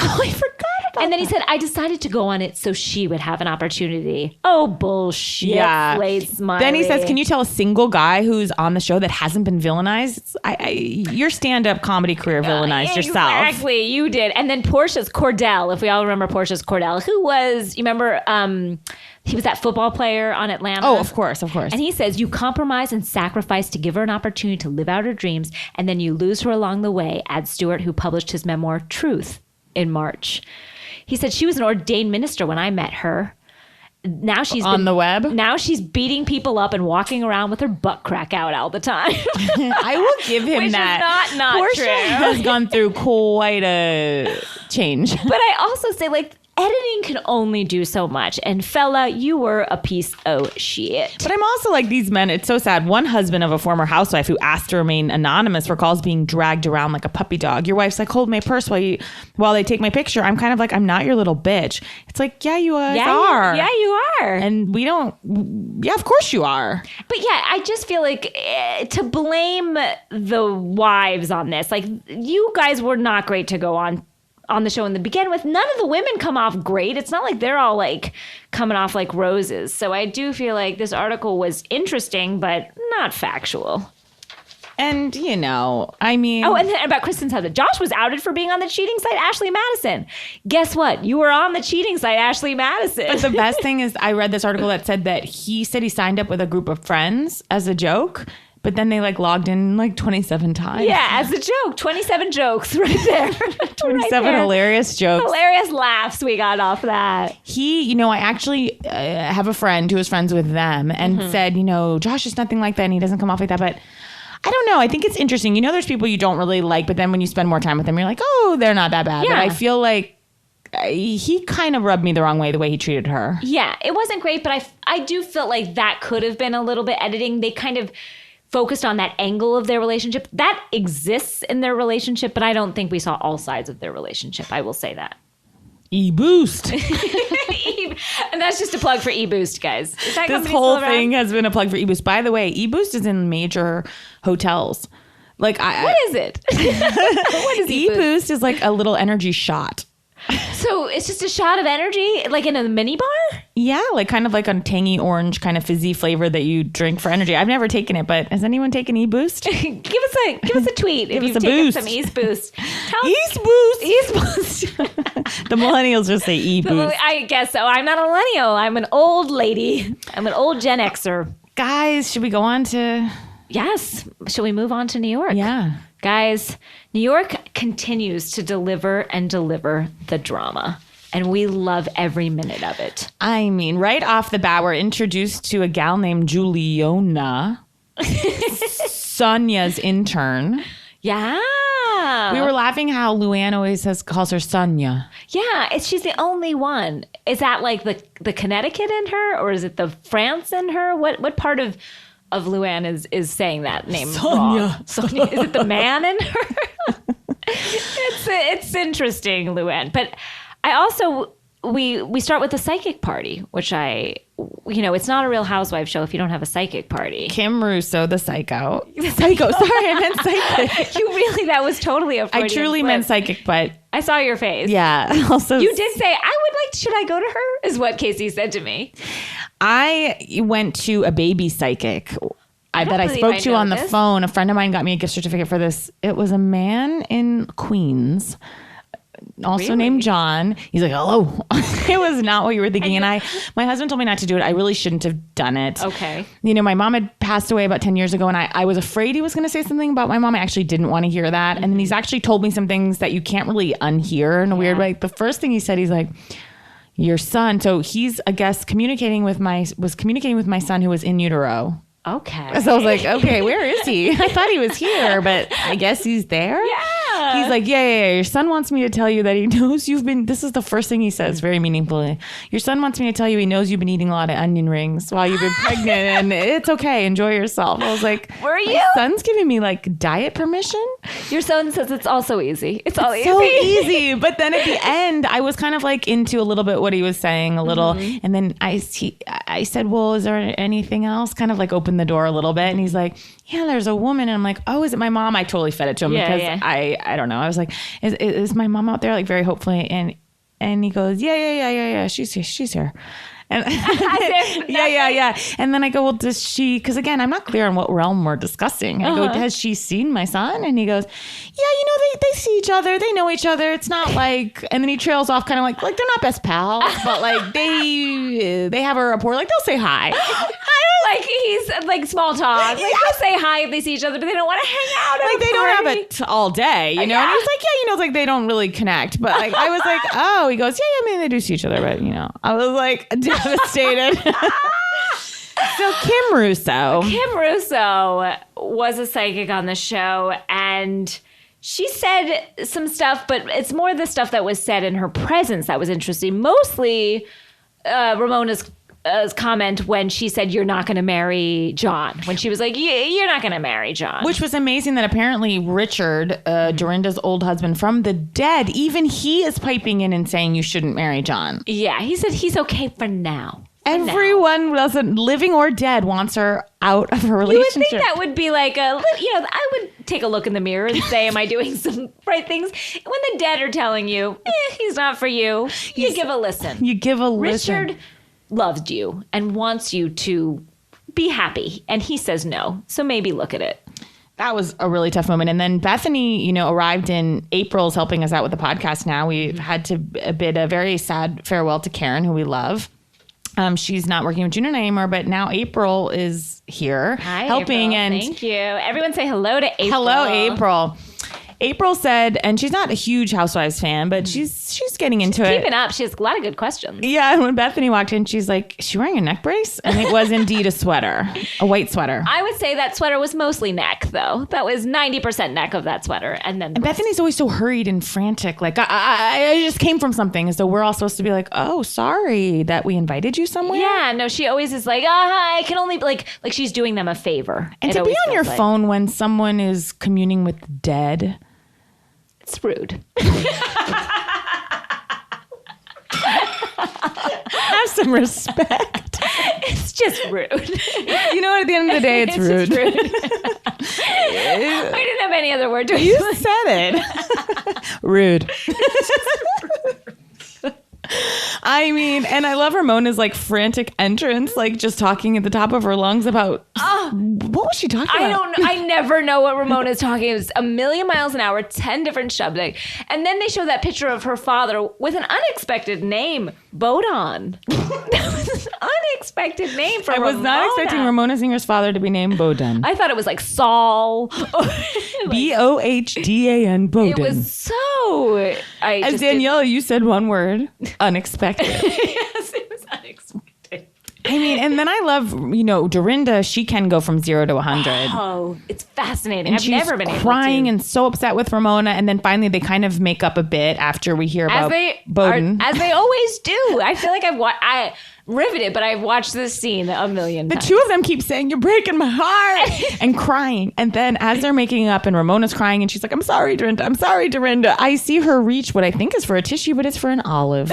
Oh, I forgot about And then he said, I decided to go on it so she would have an opportunity. Oh, bullshit. Yeah. Slade Smiley. Then he says, can you tell a single guy who's on the show that hasn't been villainized? Your stand-up comedy career villainized yourself. Exactly, you did. And then Portia's Cordell, if we all remember Portia's Cordell, who was, you remember, he was that football player on Atlanta. Oh, of course. And he says, you compromise and sacrifice to give her an opportunity to live out her dreams, and then you lose her along the way, adds Stewart, who published his memoir, Truth, in March. He said she was an ordained minister when I met her. Now she's on the web. Now she's beating people up and walking around with her butt crack out all the time. I will give him Which that. Is not Portia true. has gone through quite a change. But I also say, like, editing can only do so much. And fella, you were a piece of shit. But I'm also like, these men, it's so sad. One husband of a former housewife who asked to remain anonymous recalls being dragged around like a puppy dog. Your wife's like, hold my purse while they take my picture. I'm kind of like, I'm not your little bitch. It's like, yeah, you are. Yeah, you are. And we don't, yeah, of course you are. But yeah, I just feel like to blame the wives on this, like, you guys were not great to go on the show in the beginning with. None of the women come off great. It's not like they're all like coming off like roses. So I do feel like this article was interesting, but not factual. And, you know, I mean... Oh, and then about Kristen's husband. Josh was outed for being on the cheating site, Ashley Madison. Guess what? You were on the cheating site, Ashley Madison. But the best thing is I read this article that said that he said he signed up with a group of friends as a joke, but then they like logged in like 27 times. Yeah, as a joke. 27 jokes right there. 27 hilarious jokes. Hilarious laughs we got off that. I actually have a friend who was friends with them and said, Josh is nothing like that and he doesn't come off like that. But I don't know. I think it's interesting. There's people you don't really like, but then when you spend more time with them, you're like, oh, they're not that bad. Yeah. But I feel like he kind of rubbed me the wrong way, the way he treated her. Yeah, it wasn't great, but I do feel like that could have been a little bit editing. They kind of focused on that angle of their relationship. That exists in their relationship, but I don't think we saw all sides of their relationship. I will say that. E-Boost. And that's just a plug for E-Boost, guys. Is that this whole thing has been a plug for E-Boost. By the way, E-Boost is in major hotels. Like, what is it? What is E-Boost? E-Boost is like a little energy shot. So it's just a shot of energy, like in a mini bar? Yeah, like kind of like a tangy orange kind of fizzy flavor that you drink for energy. I've never taken it, but has anyone taken E-Boost? Give us a tweet if you've taken some E-Boost. E-Boost. The millennials just say E-Boost. I guess so. I'm not a millennial. I'm an old lady. I'm an old Gen Xer. Guys, should we go on to... Yes. Shall we move on to New York? Yeah. Guys, New York continues to deliver and deliver the drama. And we love every minute of it. I mean, right off the bat, we're introduced to a gal named Juliana, Sonia's intern. Yeah. Yeah. We were laughing how Luann always calls her Sonia. Yeah, she's the only one. Is that like the Connecticut in her, or is it the France in her? What part of Luann is saying that name Sonia. wrong? Sonia. Is it the man in her? It's interesting, Luann. But I also we start with the psychic party, which it's not a Real Housewives show if you don't have a psychic party. Kim Russo, the psycho. Psycho. Sorry, I meant psychic. That was totally a Freudian I truly slip. meant psychic, but I saw your face. yeah. Also, You did say, should I go to her? Is what Casey said to me. I went to a baby psychic. I bet I believe spoke I to know on the this. phone. A friend of mine got me a gift certificate for this. It was a man in Queens, also Really? named John. He's like, hello. It was not what you were thinking. And my husband told me not to do it. I really shouldn't have done it. Okay. My mom had passed away about 10 years ago, and I was afraid he was going to say something about my mom. I actually didn't want to hear that. And then he's actually told me some things that you can't really unhear in a weird way. The first thing he said, he's like, your son. So he's, I guess, communicating with my son who was in utero. Okay. So I was like, okay, where is he? I thought he was here, but I guess he's there. Yeah. He's like, yeah. Your son wants me to tell you that he knows you've been, this is the first thing he says very meaningfully. Your son wants me to tell you he knows you've been eating a lot of onion rings while you've been pregnant, and it's okay. Enjoy yourself. I was like, Were you? My son's giving me like diet permission. Your son says it's all so easy. It's all easy. So easy. But then at the end, I was kind of like into a little bit what he was saying a little. And then I said, well, is there anything else? Kind of like opened the door a little bit. And he's like, yeah, there's a woman. And I'm like, oh, is it my mom? I totally fed it to him because I don't know. I was like, is my mom out there? Like very hopefully. And he goes, yeah. She's here. And yeah. And then I go, well, does she, because again, I'm not clear on what realm we're discussing. I go, has she seen my son? And he goes, yeah, they see each other. They know each other. It's not like, and then he trails off kind of like they're not best pals, but like they have a rapport. Like they'll say hi. Like he's like small talk. Like they'll say hi if they see each other, but they don't want to hang out. Like they don't have it all day, And he was like, it's like they don't really connect. But like I was like, oh, he goes, yeah, maybe they do see each other, but I was like devastated. So Kim Russo was a psychic on the show, and she said some stuff, but it's more the stuff that was said in her presence that was interesting. Mostly Ramona's comment when she said, you're not going to marry John. When she was like, you're not going to marry John. Which was amazing that apparently Richard, Dorinda's old husband from the dead, even he is piping in and saying you shouldn't marry John. Yeah, he said he's okay for now. Everyone, living or dead, wants her out of a relationship. You would think that would be like I would take a look in the mirror and say, am I doing some right things? When the dead are telling you, he's not for you, you give a listen. You give a listen. Richard loved you and wants you to be happy, and he says no. So maybe look at it. That was a really tough moment. And then Bethany, arrived in April's helping us out with the podcast now. We've had to bid a very sad farewell to Karen, who we love. She's not working with June and I anymore, but now April is here helping. April. And thank you. Everyone say hello to April. Hello, April. April said, and she's not a huge Housewives fan, but she's getting into it. Keeping up. She has a lot of good questions. Yeah, and when Bethany walked in, she's like, is she wearing a neck brace? And it was indeed a sweater, a white sweater. I would say that sweater was mostly neck, though. That was 90% neck of that sweater. And Bethany's always so hurried and frantic. Like, I just came from something. So we're all supposed to be like, oh, sorry that we invited you somewhere. Yeah, no, she always is like, I can only, like she's doing them a favor. And to be on your phone when someone is communing with the dead. It's rude. Have some respect. It's just rude. At the end of the day, it's rude. Just rude. I didn't have any other word to You said it. Rude. I mean, and I love Ramona's frantic entrance, just talking at the top of her lungs about what was she talking about? I never know what Ramona's talking. It was a million miles an hour, 10 different subjects. And then they show that picture of her father with an unexpected name, Bodon. That was an unexpected name for Ramona. I was not expecting Ramona Singer's father to be named Bodun. I thought it was like Saul. Bohdan, Bodun. It was so... As Daniela, you said one word, unexpected. Yes, it was unexpected. I mean, and then I love, Dorinda, she can go from 0 to 100. Oh, it's fascinating. And I've she's never been crying able to. and so upset with Ramona. And then finally they kind of make up a bit after we hear about Bowden. As they always do. I feel like I riveted, but I've watched this scene a million times. The two of them keep saying, "You're breaking my heart," and crying. And then as they're making up and Ramona's crying and she's like, "I'm sorry, Dorinda. I'm sorry, Dorinda." I see her reach what I think is for a tissue, but it's for an olive.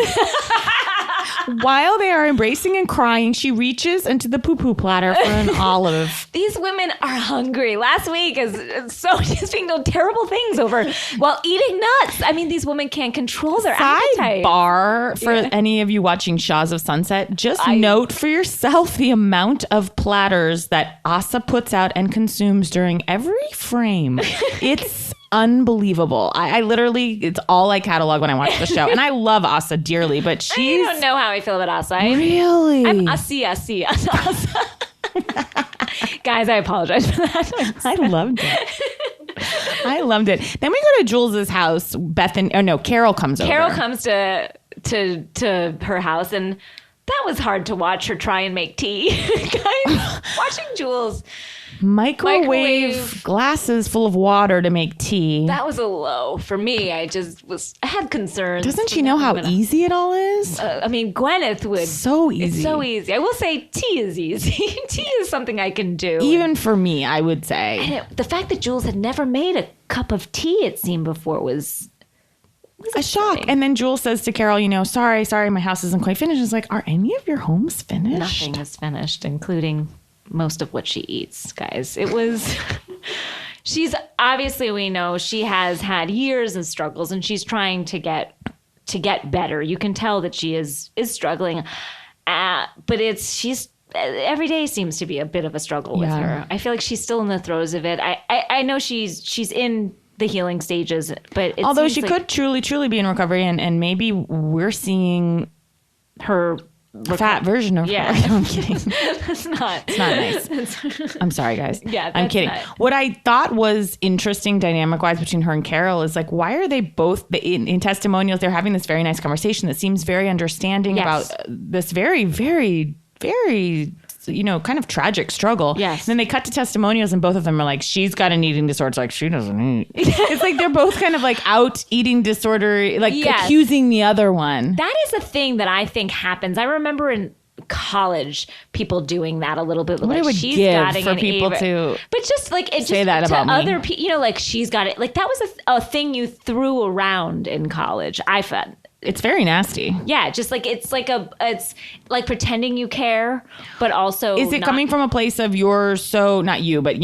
While they are embracing and crying, she reaches into the poo-poo platter for an olive. These women are hungry. Last week is so just being doing terrible things over while eating nuts. I mean, these women can't control their appetite. Sidebar for any of you watching Shaws of Sunset, just note for yourself the amount of platters that Asa puts out and consumes during every frame. It's unbelievable. I literally, it's all I catalog when I watch the show. And I love Asa dearly, but You don't know how I feel about Asa. Really? I'm Asa. Guys, I apologize for that. I loved it. I loved it. Then we go to Jules's house. Carol comes over. Carol comes to her house, and that was hard to watch her try and make tea. Guys, watching Jules microwave glasses full of water to make tea. That was a low for me. I had concerns. Doesn't she know how easy it all is? I mean, Gwyneth would. So easy. It's so easy. I will say tea is easy. Tea is something I can do. Even for me, I would say. And the fact that Jules had never made a cup of tea, it seemed before, was a shock. And then Jules says to Carol, sorry, my house isn't quite finished. It's like, are any of your homes finished? Nothing is finished, including most of what she eats, guys. It was... She's obviously, we know she has had years of struggles, and she's trying to get better. You can tell that she is struggling, but she's every day seems to be a bit of a struggle with her. I feel like she's still in the throes of it. I know she's in the healing stages, but although she could truly be in recovery, and maybe we're seeing her fat version of her. No, I'm kidding. It's not nice. I'm sorry, guys. Yeah, I'm kidding. What I thought was interesting dynamic-wise between her and Carol is like, why are they both in testimonials? They're having this very nice conversation that seems very understanding about this very, very, very, kind of tragic struggle. Yes. And then they cut to testimonials, and both of them are like, she's got an eating disorder. It's like, she doesn't eat. It's like they're both kind of like out eating disorder, like accusing the other one. That is a thing that I think happens. I remember in college people doing that a little bit. What like, I would she's give got for people to, but just like it say just that to about other me. people, like she's got it. Like that was a thing you threw around in college. I found. It's very nasty. Yeah, just like it's like pretending you care, but also is it coming from a place of you're so, not you, but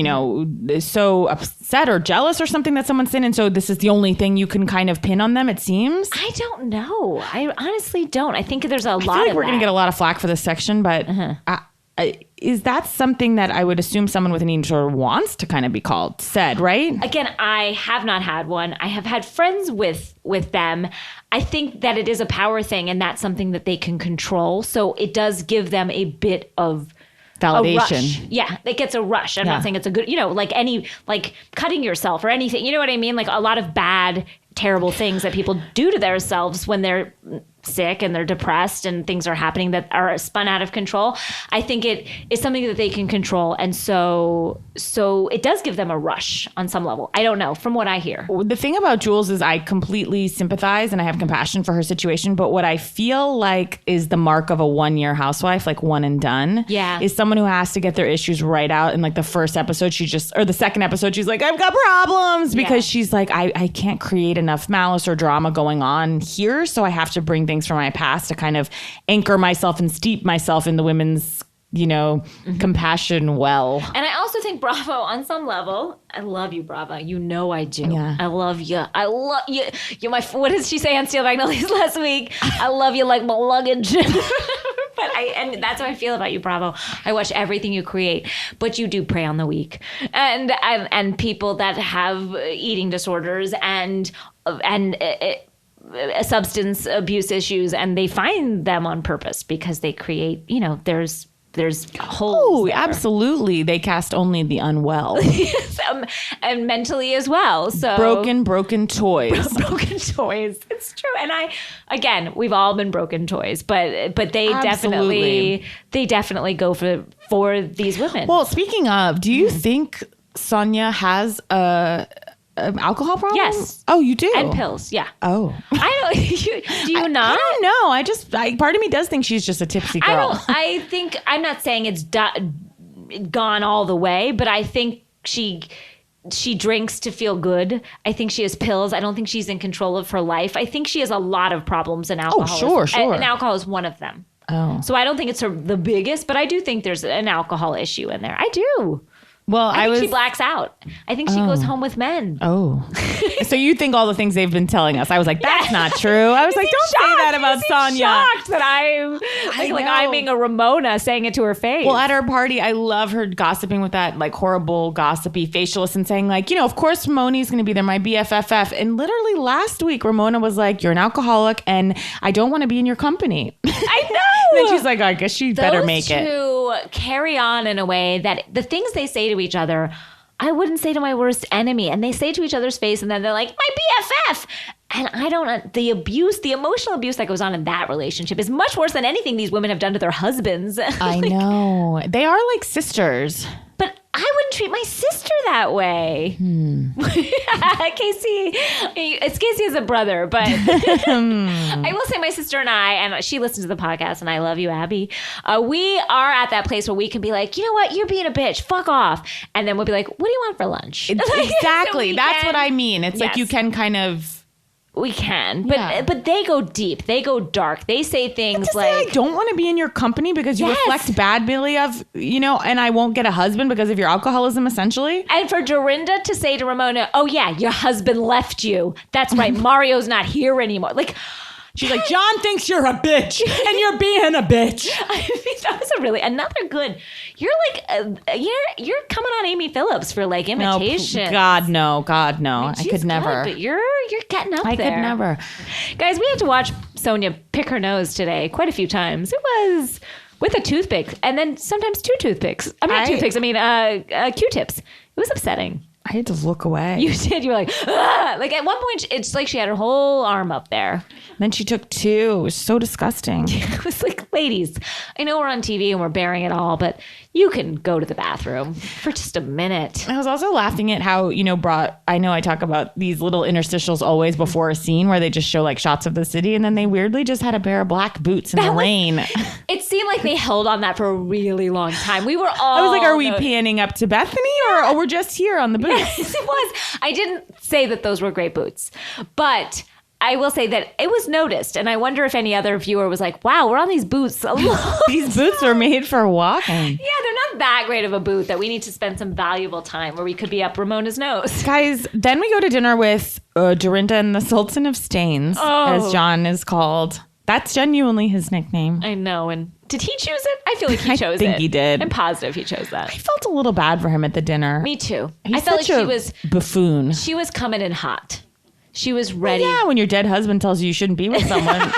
so upset or jealous or something that someone's in, and so this is the only thing you can kind of pin on them, it seems? I don't know. I honestly don't. I think there's a lot feel like of we're going to get a lot of flack for this section, but is that something that I would assume someone with an eating disorder wants to kind of be said, right? Again, I have not had one. I have had friends with them. I think that it is a power thing, and that's something that they can control. So it does give them a bit of validation. Yeah, it gets a rush. I'm not saying it's a good, like cutting yourself or anything. You know what I mean? Like a lot of bad, terrible things that people do to themselves when they're sick and they're depressed and things are happening that are spun out of control. I think it is something that they can control, and so it does give them a rush on some level. I don't know, from what I hear. The thing about Jules is I completely sympathize and I have compassion for her situation, but what I feel like is the mark of a one-year housewife, like one and done, is someone who has to get their issues right out. In like the first episode, or the second episode, she's like, I've got problems, because she's like, I can't create enough malice or drama going on here, so I have to bring things from my past to kind of anchor myself and steep myself in the women's compassion well. And I also think Bravo, on some level, I love you, Bravo. You know I do. Yeah. I love you. I love you. You're my, what did she say on Steel Magnolias last week? I love you like my luggage. And that's how I feel about you, Bravo. I watch everything you create, but you do prey on the weak and people that have eating disorders and substance abuse issues, and they find them on purpose because they create, there's there's holes there. Absolutely. They cast only the unwell. And mentally as well. So Broken toys. Broken toys. It's true. And we've all been broken toys, but they definitely go for these women. Well, speaking of, do you think Sonia has an alcohol problem? Yes. Oh, you do? And pills. Yeah. Oh. I don't. Do you not? I don't know. Part of me does think she's just a tipsy girl. I'm not saying it's gone all the way, but I think she drinks to feel good. I think she has pills. I don't think she's in control of her life. I think she has a lot of problems in alcohol. Oh, sure. And alcohol is one of them. Oh. So I don't think it's the biggest, but I do think there's an alcohol issue in there. I do. Well, I think she blacks out. I think she goes home with men. Oh. So you think all the things they've been telling us. I was like, that's not true. I was like, don't say that about Sonia. Shocked that I'm being a Ramona saying it to her face. Well, at her party, I love her gossiping with that like horrible gossipy facialist and saying like, of course Moni's going to be there, my BFFF. And literally last week, Ramona was like, you're an alcoholic and I don't want to be in your company. I know. And then she's like, I guess she better make it. Those two carry on in a way that the things they say to each other, I wouldn't say to my worst enemy. And they say to each other's face and then they're like, my BFF. And I don't, the emotional abuse that goes on in that relationship is much worse than anything these women have done to their husbands. I know. They are like sisters. But I wouldn't treat my sister that way. Casey is a brother, but I will say my sister and she listens to the podcast, and I love you, Abby. We are at that place where we can be like, you know what? You're being a bitch. Fuck off. And then we'll be like, what do you want for lunch? Exactly. So that's what I mean. It's like you can kind of... We can, but they go deep. They go dark. They say things like, I don't want to be in your company because you reflect badly of, and I won't get a husband because of your alcoholism, essentially. And for Dorinda to say to Ramona, oh yeah, your husband left you. That's right. Mario's not here anymore. Like, she's like, John thinks you're a bitch and you're being a bitch. I mean, that was another good. You're like, you're coming on Amy Phillips for like imitation. No, God, no. I could never. But you're getting up there. I could never. Guys, we had to watch Sonia pick her nose today quite a few times. It was with a toothpick and then sometimes two toothpicks. Q-tips. It was upsetting. I had to look away. You did. You were like, ah! Like at one point, it's like she had her whole arm up there. Then she took two. It was so disgusting. It was like, ladies, I know we're on TV and we're bearing it all, but you can go to the bathroom for just a minute. I was also laughing at how, I know I talk about these little interstitials always before a scene where they just show like shots of the city, and then they weirdly just had a pair of black boots in the rain. It seemed like they held on that for a really long time. We were all... I was like, are we panning up to Bethany or we're just here on the boots? Yes, it was. I didn't say that those were great boots, but I will say that it was noticed, and I wonder if any other viewer was like, wow, we're on these boots a lot. These boots are made for walking. Yeah, they're not that great of a boot that we need to spend some valuable time where we could be up Ramona's nose. Guys, then we go to dinner with Dorinda and the Sultan of Stains, as John is called. That's genuinely his nickname. I know, and did he choose it? I feel like he chose it. I think he did. I'm positive he chose that. I felt a little bad for him at the dinner. Me too. He's I felt like she was buffoon. She was coming in hot. She was ready. Well, yeah, when your dead husband tells you shouldn't be with someone,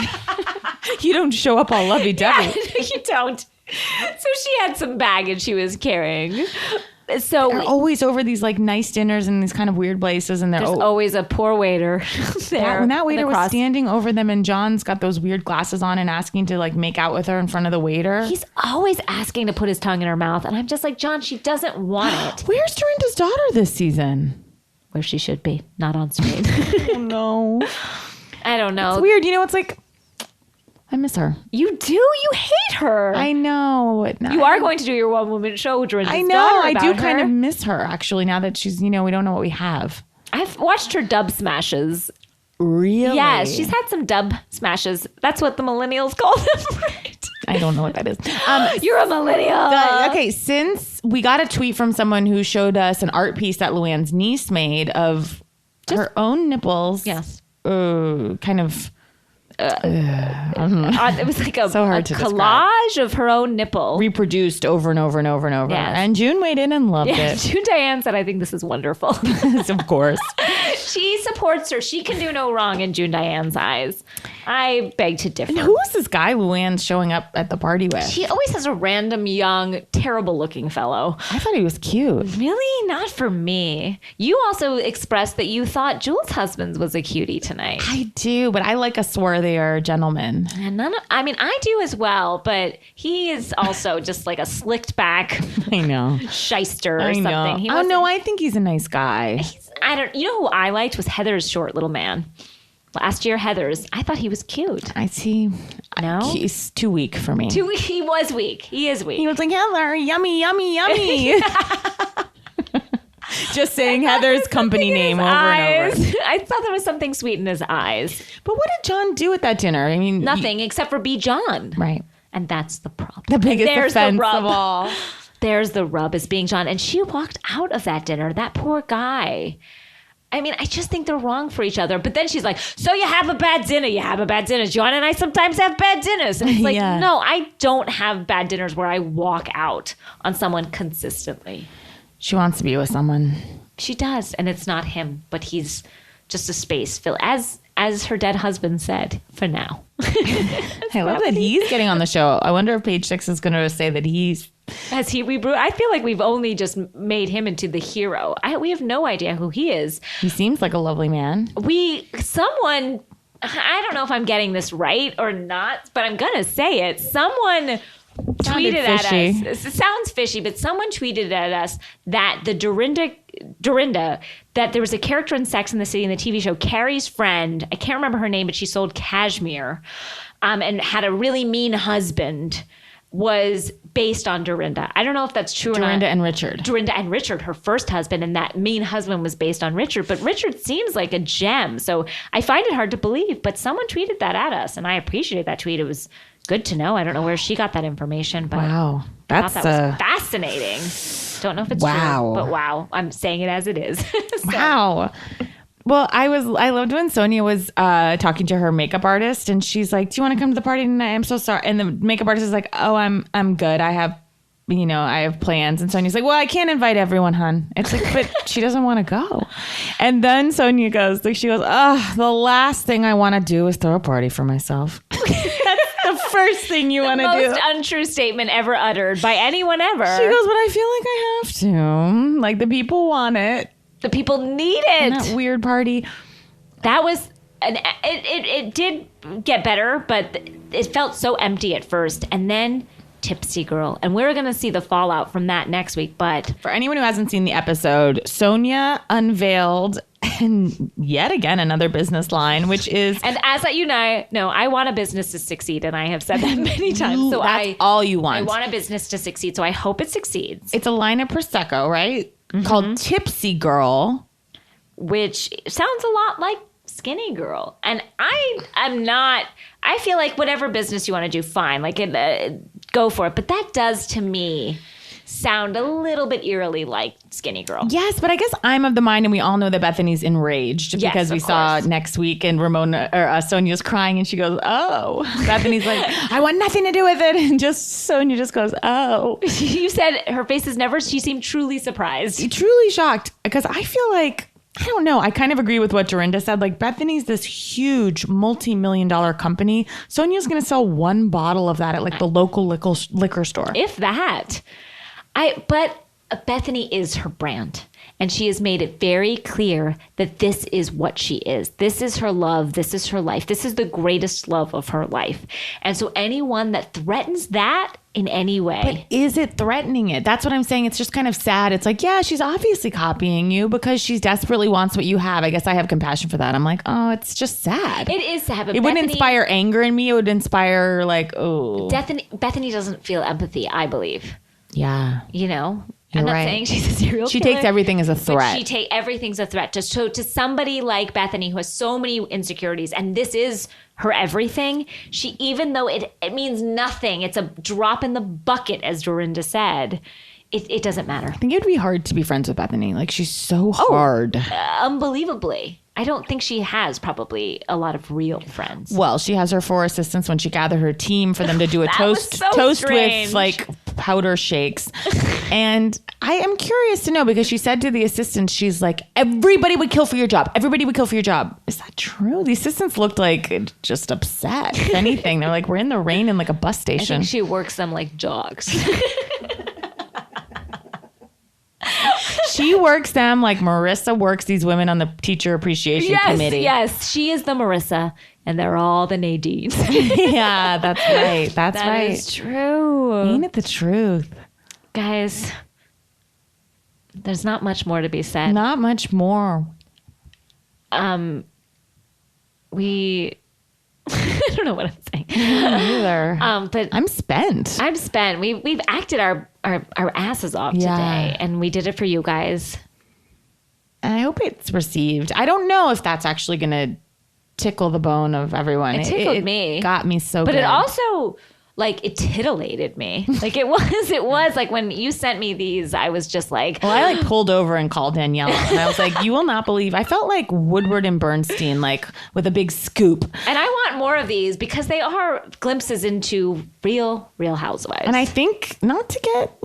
you don't show up all lovey-dovey. Yeah, you don't. So she had some baggage she was carrying. So they're always over these like nice dinners and these kind of weird places, and there's always a poor waiter there. When that waiter was standing over them, and John's got those weird glasses on and asking to like make out with her in front of the waiter. He's always asking to put his tongue in her mouth, and I'm just like, John, she doesn't want it. Where's Dorinda's daughter this season? Where she should be, not on screen. Oh no, I don't know. It's weird. It's like I miss her. You do? You hate her. I know. You are going to do your one-woman show, Dorinda's I know. daughter, I do her. kind of miss her, actually, now that she's, we don't know what we have. I've watched her dub smashes. Really? Yeah, she's had some dub smashes. That's what the millennials call them, right? I don't know what that is. You're a millennial. Okay, since we got a tweet from someone who showed us an art piece that Luann's niece made of her own nipples. Yes. Kind of... it was like a collage of her own nipple reproduced over and over and over and over. Yes. And June weighed in and loved it. June Diane said, I think this is wonderful. Of course. She supports her. She can do no wrong in June Diane's eyes. I beg to differ. And who is this guy Luann's showing up at the party with? She always has a random, young, terrible-looking fellow. I thought he was cute. Really? Not for me. You also expressed that you thought Jules' husband was a cutie tonight. I do, but I like a swarthier gentleman. And I do as well, but he is also just like a slicked back I know. shyster or I know. something. He Oh, no, I think he's a nice guy. you know who I liked was Heather's short little man. Last year, Heather's. I thought he was cute. I see. No? He's too weak for me. He was weak. He is weak. He was like, Heather, yummy, yummy, yummy. Just saying Heather's company name over and over. I thought there was something sweet in his eyes. But what did John do at that dinner? I mean, Nothing except for be John. Right. And that's the problem. The biggest There's offense the rub. of all. There's the rub is being John. And she walked out of that dinner. That poor guy. I mean, I just think they're wrong for each other. But then she's like, so you have a bad dinner. You have a bad dinner. John and I sometimes have bad dinners. And it's like, Yeah. no, I don't have bad dinners where I walk out on someone consistently. She wants to be with someone. She does. And it's not him, but he's just a space fill. As her dead husband said, for now. I love that he's getting on the show. I wonder if Page Six is going to say that he's... Has he I feel like we've only just made him into the hero. We have no idea who he is. He seems like a lovely man. I don't know if I'm getting this right or not, but I'm going to say it. Someone tweeted at us. It sounds fishy, but someone tweeted at us that the Dorinda, that there was a character in Sex and the City in the TV show, Carrie's friend. I can't remember her name, but she sold cashmere and had a really mean husband, was based on Dorinda. I don't know if that's true or not. Dorinda and Richard. Dorinda and Richard, her first husband, and that mean husband was based on Richard. But Richard seems like a gem. So I find it hard to believe. But someone tweeted that at us, and I appreciate that tweet. It was good to know. I don't know where she got that information, but Wow. I thought that was fascinating. Don't know if it's true, but wow. I'm saying it as it is. So. Wow. Well, I loved when Sonia was talking to her makeup artist, and she's like, "Do you want to come to the party tonight? I'm so sorry." And the makeup artist is like, "Oh, I'm good. I have plans." And Sonia's like, "Well, I can't invite everyone, hun." It's like, but she doesn't want to go. And then Sonia goes, "Oh, the last thing I want to do is throw a party for myself." That's the first thing you want to do. Most untrue statement ever uttered by anyone ever. She goes, "But I feel like I have to. Like the people want it. The people need it." That weird party." That was it did get better, but it felt so empty at first. And then Tipsy Girl. And we're going to see the fallout from that next week. But for anyone who hasn't seen the episode, Sonia unveiled yet again another business line, which is... And as you know, I want a business to succeed. And I have said that many times. So that's all you want. I want a business to succeed. So I hope it succeeds. It's a line of Prosecco, right? Mm-hmm. Called Tipsy Girl. Which sounds a lot like Skinny Girl. And I feel like whatever business you want to do, fine. Like, go for it. But that does, to me, sound a little bit eerily like Skinny Girl. Yes, but I guess I'm of the mind, and we all know that Bethany's enraged because we saw next week, and Sonia's crying, and she goes, "Oh." Bethany's like, "I want nothing to do with it," and Sonia just goes, "Oh." You said her face is never. She seemed truly surprised, truly shocked, because I feel like, I don't know. I kind of agree with what Dorinda said. Like, Bethany's this huge multi-million-dollar company. Sonia's going to sell one bottle of that at like the local liquor store, if that. But Bethany is her brand. And she has made it very clear that this is what she is. This is her love. This is her life. This is the greatest love of her life. And so anyone that threatens that in any way. But is it threatening it? That's what I'm saying. It's just kind of sad. It's like, yeah, she's obviously copying you because she desperately wants what you have. I guess I have compassion for that. I'm like, oh, it's just sad. It is sad. But it wouldn't inspire anger in me. It would inspire like, oh. Bethany doesn't feel empathy, I believe. Yeah. You know? You're I'm not right. saying she's a serial killer. She takes everything as a threat. Everything's a threat. So to somebody like Bethany who has so many insecurities, and this is her everything, even though it means nothing, it's a drop in the bucket, as Dorinda said, it doesn't matter. I think it would be hard to be friends with Bethany. Like, she's so hard. Unbelievably. I don't think she has probably a lot of real friends. Well, she has her 4 assistants when she gathered her team for them to do a toast strange. with like powder shakes. And I am curious to know, because she said to the assistant, she's like, everybody would kill for your job. Everybody would kill for your job. Is that true? The assistants looked like just upset. If anything, they're like, we're in the rain in like a bus station. I think she works them like dogs. She works them like Marissa works these women on the teacher appreciation committee. Yes, she is the Marissa, and they're all the Nadines. Yeah, that's right. That's right. That is true. Ain't it the truth? Guys, there's not much more to be said. Not much more. We... I don't know what I'm saying. Either. But I'm spent. I'm spent. We've acted our asses off today, and we did it for you guys. And I hope it's received. I don't know if that's actually going to tickle the bone of everyone. It tickled me. Got me so But good. it also, like, it titillated me. Like, it was like when you sent me these, I was just like... Well, I like pulled over and called Danielle. And I was like, you will not believe. I felt like Woodward and Bernstein, like with a big scoop. And I want more of these because they are glimpses into real housewives. And I think, not to get,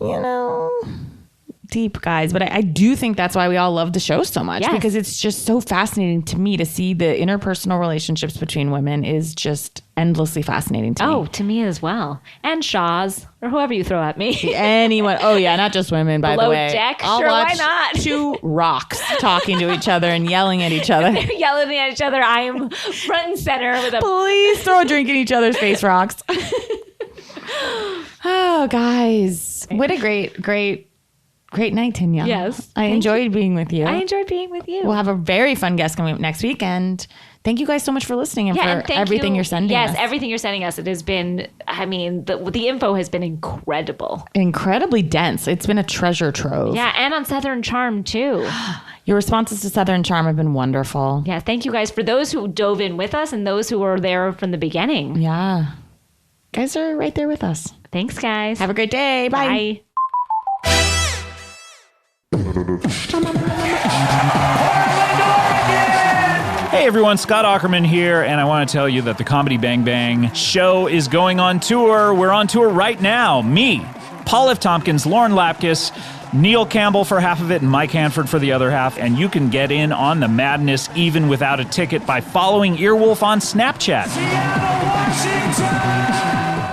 deep, guys, but I do think that's why we all love the show so much. Yes. Because it's just so fascinating to me to see the interpersonal relationships between women is just endlessly fascinating to me. Oh, to me as well. And Shaw's, or whoever you throw at me. Anyone. Oh, yeah, not just women, by Below the way. deck? I'll Sure, why watch not? two rocks talking to each other and yelling at each other. They're yelling at each other. I am front and center with a... Please throw a drink in each other's face, rocks. Oh, guys. What a great night, Tanya. Yes. I enjoyed being with you. I enjoyed being with you. We'll have a very fun guest coming up next week. And thank you guys so much for listening and and for thank everything you're sending us. Yes, everything you're sending us. It has been, I mean, the info has been incredible. Incredibly dense. It's been a treasure trove. Yeah, and on Southern Charm, too. Your responses to Southern Charm have been wonderful. Yeah, thank you guys for those who dove in with us and those who were there from the beginning. Yeah. Guys are right there with us. Thanks, guys. Have a great day. Bye. Bye. Hey everyone, Scott Aukerman here, and I want to tell you that the Comedy Bang Bang show is going on tour. We're on tour right now. Me, Paul F. Tompkins, Lauren Lapkus, Neil Campbell for half of it, and Mike Hanford for the other half. And you can get in on the madness even without a ticket by following Earwolf on Snapchat.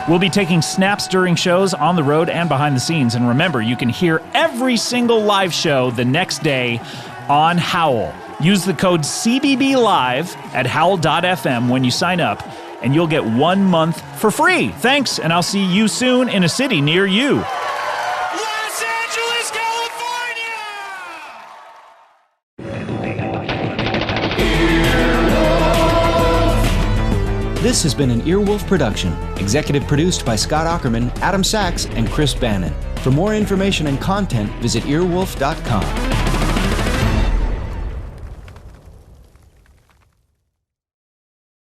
We'll be taking snaps during shows, on the road, and behind the scenes. And remember, you can hear every single live show the next day on Howl. Use the code CBBLIVE at howl.fm when you sign up, and you'll get 1 month for free. Thanks, and I'll see you soon in a city near you. Los Angeles, California! This has been an Earwolf production, executive produced by Scott Aukerman, Adam Sachs, and Chris Bannon. For more information and content, visit earwolf.com.